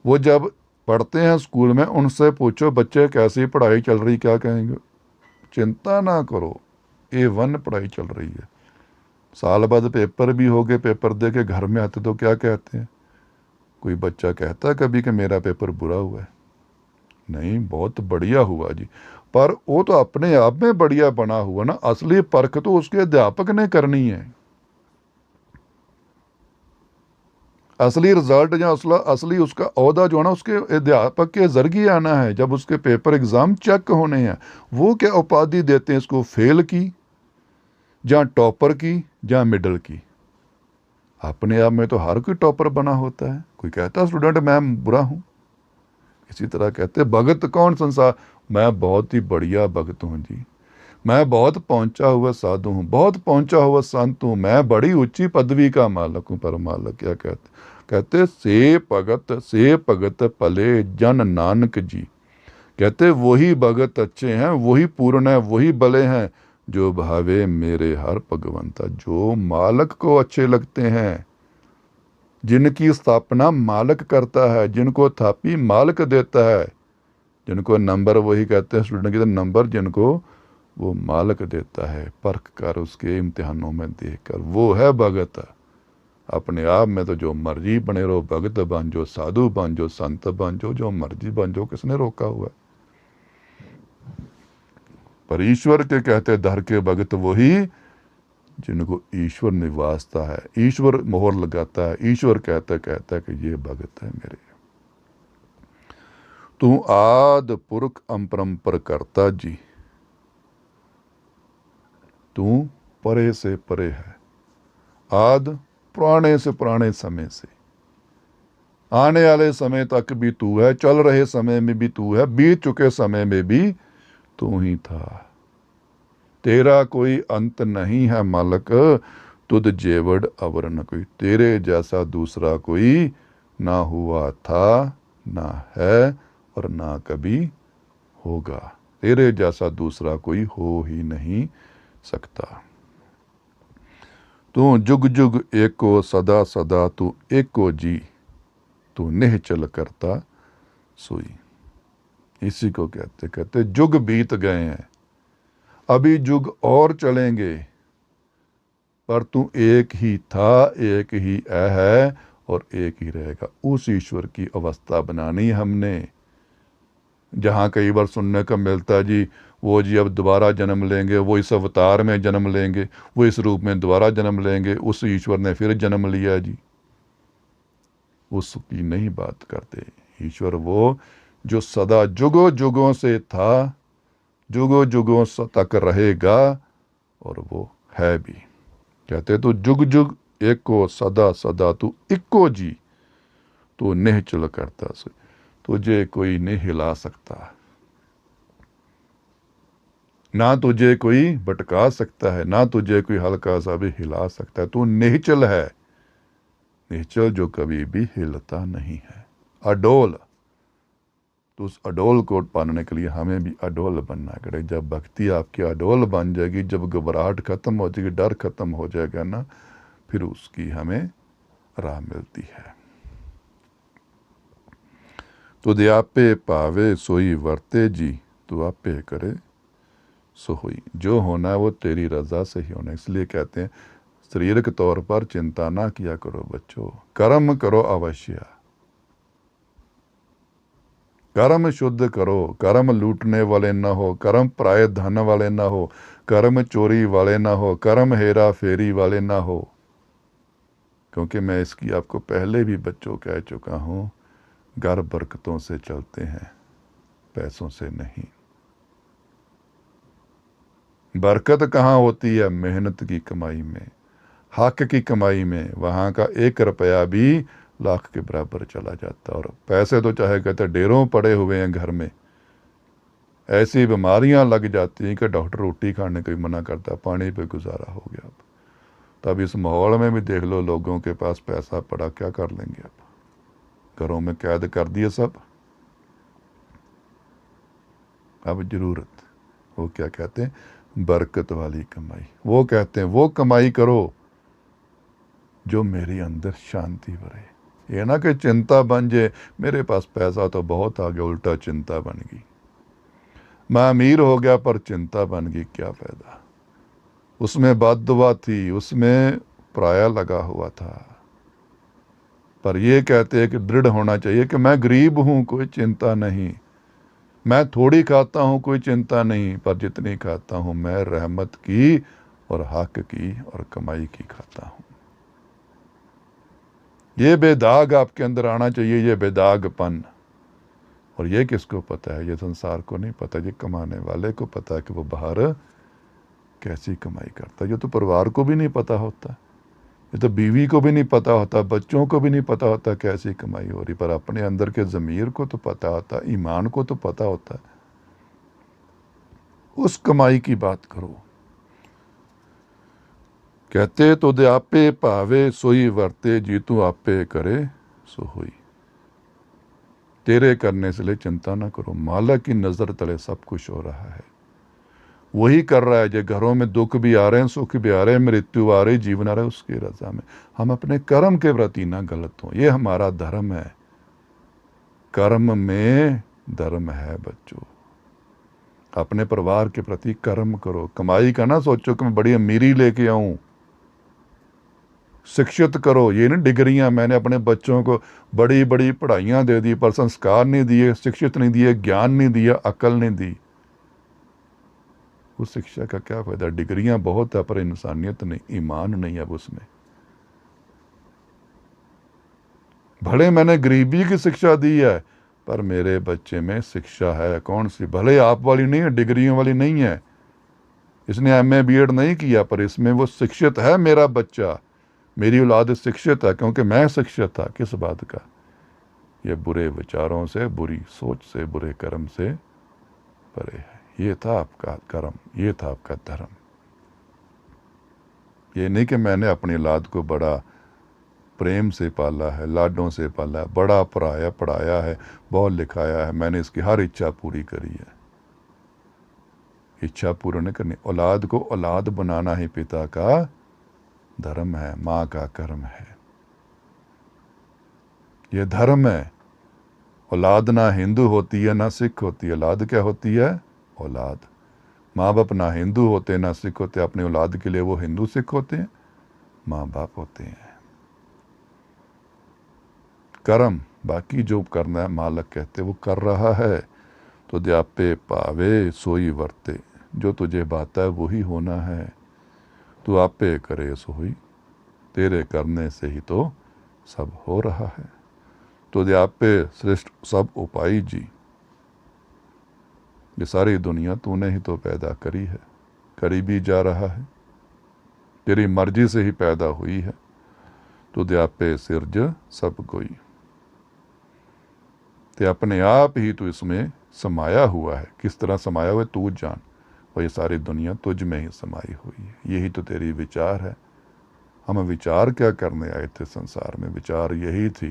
S1: वो जब पढ़ते हैं स्कूल में, उनसे पूछो बच्चे कैसी पढ़ाई चल रही, क्या कहेंगे, चिंता ना करो A1 पढ़ाई चल रही है। साल बाद पेपर भी हो गए, पेपर दे के घर में आते तो क्या कहते हैं। कोई बच्चा कहता है कभी कि मेरा पेपर बुरा हुआ है? नहीं, बहुत बढ़िया हुआ जी। पर वो तो अपने आप में बढ़िया बना हुआ ना, असली परख तो उसके अध्यापक ने करनी है। असली रिजल्ट या असली उसका ओहदा जो है ना, उसके अध्यापक के जरिए आना है। जब उसके पेपर एग्जाम चेक होने हैं, वो क्या उपाधि देते हैं इसको, फेल की, जहाँ टॉपर की, जहाँ मिडल की। अपने आप में तो हर कोई टॉपर बना होता है। कोई कहता स्टूडेंट मैं बुरा हूं। इसी तरह कहते भगत कौन संसार, मैं बहुत ही बढ़िया भगत हूं जी, मैं बहुत पहुंचा हुआ साधु हूं, बहुत पहुंचा हुआ संत हूं, मैं बड़ी ऊंची पदवी का मालक हूं। पर मालक क्या कहते से भगत पले जन नानक जी। कहते वही भगत अच्छे हैं, वही पूर्ण है, वही भले हैं जो भावे मेरे हर भगवंता। जो मालक को अच्छे लगते हैं, जिनकी स्थापना मालक करता है, जिनको थापी मालक देता है, जिनको नंबर, वही कहते हैं स्टूडेंट के नंबर, जिनको वो मालक देता है परख कर, उसके इम्तिहानों में देख कर, वो है भगत। अपने आप में तो जो मर्जी बने रहो, भगत बन जो, साधु बन जो, संत बन जो मर्जी बन जो, किसने रोका हुआ है। पर ईश्वर के कहते धर के भगत वही जिनको ईश्वर निवासता है, ईश्वर मोहर लगाता है, ईश्वर कहता है कि ये भगत है मेरे। तू आद पुरख अपरंपर करता जी, तू परे से परे है। आद पुराने से पुराने समय से, आने वाले समय तक भी तू है, चल रहे समय में भी तू है, बीत चुके समय में भी तू ही था। तेरा कोई अंत नहीं है मालक, तुद जेवड़ अवर न कोई। तेरे जैसा दूसरा कोई ना हुआ था, ना है और ना कभी होगा। तेरे जैसा दूसरा कोई हो ही नहीं सकता। तू जुग जुग एको सदा सदा, तू एको जी, तू निश्चल करता सोई। इसी को कहते जुग बीत गए हैं, अभी जुग और चलेंगे, पर तू एक ही था, एक ही है और एक ही रहेगा। उस ईश्वर की अवस्था बनानी हमने, जहाँ कई बार सुनने का मिलता है जी वो जी अब दोबारा जन्म लेंगे, वो इस अवतार में जन्म लेंगे, वो इस रूप में दोबारा जन्म लेंगे, उस ईश्वर ने फिर जन्म लिया जी। उसकी नहीं बात करते। ईश्वर वो जो सदा जुगों जुगों से था, जुगों जुगों तक रहेगा और वो है भी। कहते तो जुग जुग एको सदा सदा, तू इक्को जी, तू निश्चल करता सोई। तुझे कोई नहीं हिला सकता, ना तुझे कोई भटका सकता है, ना तुझे कोई हल्का सा भी हिला सकता है। तू निश्चल है, निश्चल जो कभी भी हिलता नहीं है, अडोल। तो उस अडोल को पाने के लिए हमें भी अडोल बनना पड़ेगा। जब भक्ति आपकी अडोल बन जाएगी, जब घबराहट खत्म हो जाएगी, डर खत्म हो जाएगा ना, फिर उसकी हमें राह मिलती है। तो दे आपे पावे सोई वर्ते जी, तो आपे करे सो हुई। जो होना है वो तेरी रजा से ही होना। इसलिए कहते हैं शारीरिक तौर पर चिंता ना किया करो बच्चों, कर्म करो अवश्य, कर्म शुद्ध करो, कर्म लूटने वाले न हो, कर्म पराये धन वाले न हो, कर्म चोरी वाले न हो, कर्म हेरा फेरी वाले न हो। क्योंकि मैं इसकी आपको पहले भी बच्चों कह चुका हूँ, घर बरकतों से चलते हैं, पैसों से नहीं। बरकत कहाँ होती है? मेहनत की कमाई में, हक की कमाई में। वहाँ का 1 रुपया भी लाख के बराबर चला जाता। और पैसे तो चाहे कहते ढेरों पड़े हुए हैं घर में, ऐसी बीमारियां लग जाती हैं कि डॉक्टर रोटी खाने को भी मना करता, पानी पे गुजारा हो गया। तब इस माहौल में भी देख लो, लोगों के पास पैसा पड़ा, क्या कर लेंगे? अब घरों में कैद कर दिए सब। अब जरूरत, वो क्या कहते हैं, बरकत वाली कमाई। वो कहते हैं वो कमाई करो जो मेरे अंदर शांति भरे। ये ना कि चिंता बन जाए, मेरे पास पैसा तो बहुत आ गया, उल्टा चिंता बन गई। मैं अमीर हो गया पर चिंता बन गई, क्या फायदा? उसमें बददुआ थी, उसमें पराया लगा हुआ था। पर ये कहते हैं कि दृढ़ होना चाहिए कि मैं गरीब हूं, कोई चिंता नहीं, मैं थोड़ी खाता हूं, कोई चिंता नहीं, पर जितनी खाता हूं मैं रहमत की और हक की और कमाई की खाता हूं। ये बेदाग आपके अंदर आना चाहिए, ये बेदागपन। और ये किसको पता है? ये संसार को नहीं पता, ये कमाने वाले को पता है कि वो बाहर कैसी कमाई करता है। ये तो परिवार को भी नहीं पता होता, ये तो बीवी को भी नहीं पता होता, बच्चों को भी नहीं पता होता कैसी कमाई हो रही, पर अपने अंदर के ज़मीर को तो पता होता, ईमान को तो पता होता है। उस कमाई की बात करो। कहते तो दे आपे पावे सोई वर्ते, जीतू आपे करे सो हुई। तेरे करने से लिए चिंता ना करो, मालिक की नज़र तले सब कुछ हो रहा है, वही कर रहा है। जो घरों में दुख भी आ रहे हैं, सुख भी आ रहे हैं, मृत्यु आ रही, जीवन आ रहा है, उसकी रजा में हम अपने कर्म के प्रति ना गलत हों। ये हमारा धर्म है, कर्म में धर्म है बच्चों। अपने परिवार के प्रति कर्म करो। कमाई का ना सोचो कि मैं बड़ी अमीरी लेके आऊं। शिक्षित करो, ये नहीं डिग्रियां। मैंने अपने बच्चों को बड़ी बड़ी पढ़ाइयां दे दी पर संस्कार नहीं दिए, शिक्षित नहीं दिए, ज्ञान नहीं दिया, अकल नहीं दी। उस शिक्षा का क्या फायदा? डिग्रियां बहुत है पर इंसानियत नहीं, ईमान नहीं है उसमें। भले मैंने गरीबी की शिक्षा दी है पर मेरे बच्चे में शिक्षा है। कौन सी? भले आप वाली नहीं है, डिग्रियों वाली नहीं है, इसने MA BEd नहीं किया, पर इसमें वो शिक्षित है। मेरा बच्चा, मेरी औलाद शिक्षित है, क्योंकि मैं शिक्षित था। किस बात का? ये बुरे विचारों से, बुरी सोच से, बुरे कर्म से परे है। ये था आपका कर्म, ये था आपका धर्म। ये नहीं कि मैंने अपनी औलाद को बड़ा प्रेम से पाला है, लाडों से पाला है, बड़ा पढ़ाया पढ़ाया है, बहुत लिखाया है, मैंने इसकी हर इच्छा पूरी करी है। इच्छा पूरी नहीं करनी। औलाद को औलाद बनाना ही पिता का धर्म है, माँ का कर्म है, ये धर्म है। औलाद ना हिंदू होती है ना सिख होती है, औलाद क्या होती है? औलाद। माँ बाप ना हिंदू होते ना सिख होते, अपनी औलाद के लिए वो हिंदू सिख होते हैं, माँ बाप होते हैं। कर्म बाकी जो करना है मालक कहते वो कर रहा है, तो द्यापे पावे सोई वर्ते, जो तुझे बाता है वही होना है, तू आपे करे सोई, तेरे करने से ही तो सब हो रहा है। तो द्यापे श्रेष्ठ सब उपाय जी, ये सारी दुनिया तूने ही तो पैदा करी है, करी भी जा रहा है, तेरी मर्जी से ही पैदा हुई है। तो द्यापे सिरज सब कोई, ते अपने आप ही तू इसमें समाया हुआ है। किस तरह समाया हुआ है तू जान, और ये सारी दुनिया तुझ में ही समाई हुई है। यही तो तेरी विचार है। हम विचार क्या करने आए थे संसार में? विचार यही थी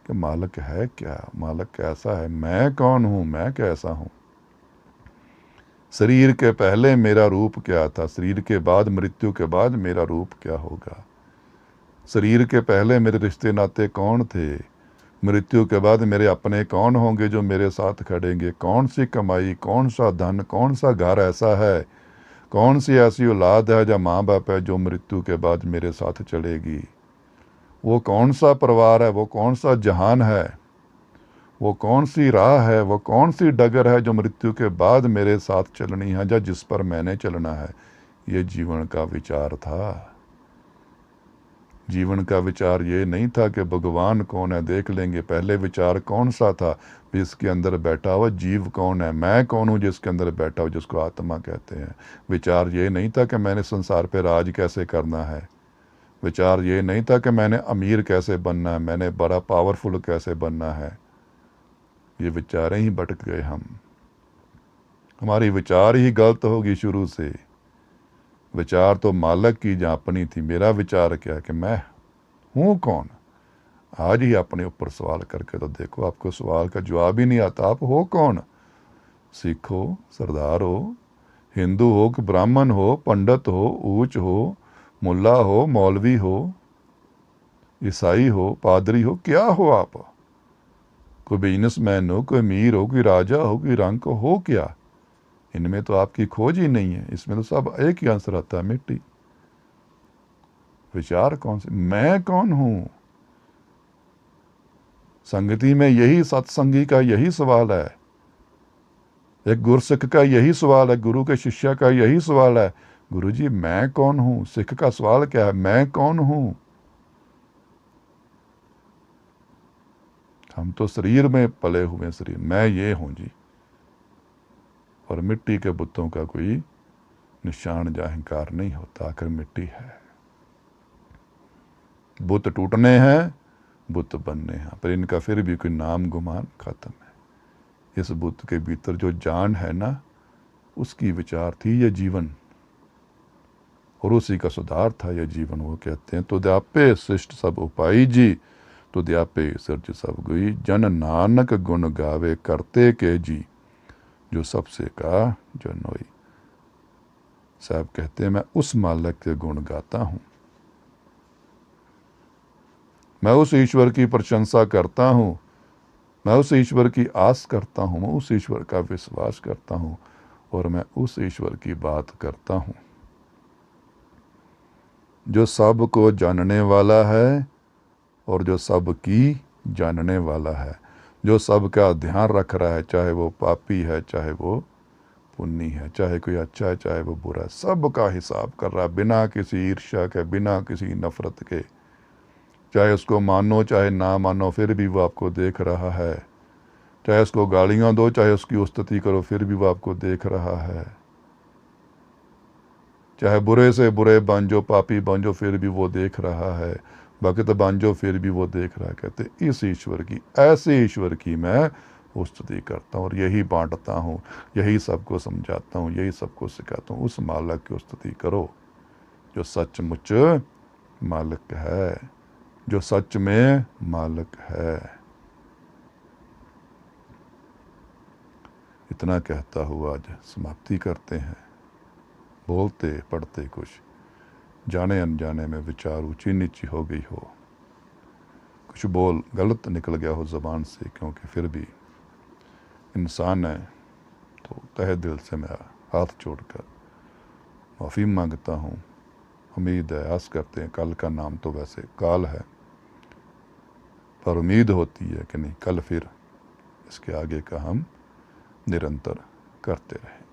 S1: कि मालिक है क्या, मालिक कैसा है, मैं कौन हूँ, मैं कैसा हूँ। शरीर के पहले मेरा रूप क्या था, शरीर के बाद, मृत्यु के बाद मेरा रूप क्या होगा। शरीर के पहले मेरे रिश्ते नाते कौन थे, मृत्यु के बाद मेरे अपने कौन होंगे जो मेरे साथ खड़ेंगे। कौन सी कमाई, कौन सा धन, कौन सा घर ऐसा है, कौन सी ऐसी औलाद है या माँ बाप है जो मृत्यु के बाद मेरे साथ चलेगी। वो कौन सा परिवार है, वो कौन सा जहान है, वो कौन सी राह है, वो कौन सी डगर है जो मृत्यु के बाद मेरे साथ चलनी है या जिस पर मैंने चलना है। ये जीवन का विचार था। जीवन का विचार ये नहीं था कि भगवान कौन है देख लेंगे। पहले विचार कौन सा था, भी इसके अंदर बैठा हुआ जीव कौन है, मैं कौन हूँ जिसके अंदर बैठा हुआ, जिसको आत्मा कहते हैं। विचार ये नहीं था कि मैंने संसार पे राज कैसे करना है। विचार ये नहीं था कि मैंने अमीर कैसे बनना है, मैंने बड़ा पावरफुल कैसे बनना है। ये विचारें ही भटक गए हम। हमारी विचार ही गलत होगी शुरू से। विचार तो मालक की जहाँ अपनी थी। मेरा विचार क्या है कि मैं हूँ कौन। आज ही अपने ऊपर सवाल करके तो देखो, आपको सवाल का जवाब ही नहीं आता। आप हो कौन? सिख हो, सरदार हो, हिंदू हो कि ब्राह्मण हो, पंडित हो, ऊंच हो, मुल्ला हो, मौलवी हो, ईसाई हो, पादरी हो, क्या हो आप? कोई बिजनेसमैन हो, कोई अमीर हो, कोई राजा हो, कोई रंग हो, क्या? इनमें तो आपकी खोज ही नहीं है। इसमें तो सब एक ही आंसर आता है, मिट्टी। विचार कौन से, मैं कौन हूं? संगति में यही सत्संगी का यही सवाल है, एक गुरसिख का यही सवाल है, गुरु के शिष्य का यही सवाल है, गुरु जी मैं कौन हूं। सिख का सवाल क्या है, मैं कौन हूं। हम तो शरीर में पले हुए, शरीर मैं ये हूं जी। और मिट्टी के बुतों का कोई निशान या अहंकार नहीं होता, आखिर मिट्टी है। बुत टूटने हैं, बुत बनने हैं, पर इनका फिर भी कोई नाम गुमान खत्म है। इस बुत के भीतर जो जान है ना, उसकी विचार थी ये जीवन, और उसी का सुधार था ये जीवन। वो कहते हैं तो द्यापे शिष्ट सब उपाय जी, तो द्यापे सिरज सब गुई, जन नानक गुण गावे करते के जी, जो सबसे का जो नोई। साहब कहते हैं मैं उस मालिक के गुण गाता हूं, मैं उस ईश्वर की प्रशंसा करता हूं, मैं उस ईश्वर की आस करता हूं, मैं उस ईश्वर का विश्वास करता हूं, और मैं उस ईश्वर की बात करता हूं जो सबको जानने वाला है और जो सबकी जानने वाला है, जो सबका ध्यान रख रहा है, चाहे वो पापी है, चाहे वो पुण्य है, चाहे कोई अच्छा है, चाहे वो बुरा है, सबका हिसाब कर रहा है बिना किसी ईर्ष्या के, बिना किसी नफरत के। चाहे उसको मानो चाहे ना मानो, फिर भी वो आपको देख रहा है। चाहे उसको गालियां दो, चाहे उसकी उस्तति करो, फिर भी वो आपको देख रहा है। चाहे बुरे से बुरे बन जो, पापी बन जो, फिर भी वो देख रहा है। भक्त बन जो, फिर भी वो देख रहा है। कहते इस ईश्वर की, ऐसे ईश्वर की मैं वो स्तुति करता हूँ और यही बांटता हूँ, यही सबको समझाता हूँ, यही सबको सिखाता हूँ। उस मालिक की स्तुति करो जो सचमुच मालिक है, जो सच में मालिक है। इतना कहता हुआ आज समाप्ति करते हैं। बोलते पढ़ते कुछ जाने अनजाने में विचार ऊंची नीची हो गई हो, कुछ बोल गलत निकल गया हो ज़बान से, क्योंकि फिर भी इंसान है, तो तहे दिल से मैं हाथ जोड़कर माफ़ी मांगता हूँ। उम्मीद है, आस करते हैं, कल का नाम तो वैसे काल है, पर उम्मीद होती है कि नहीं, कल फिर इसके आगे का हम निरंतर करते रहें।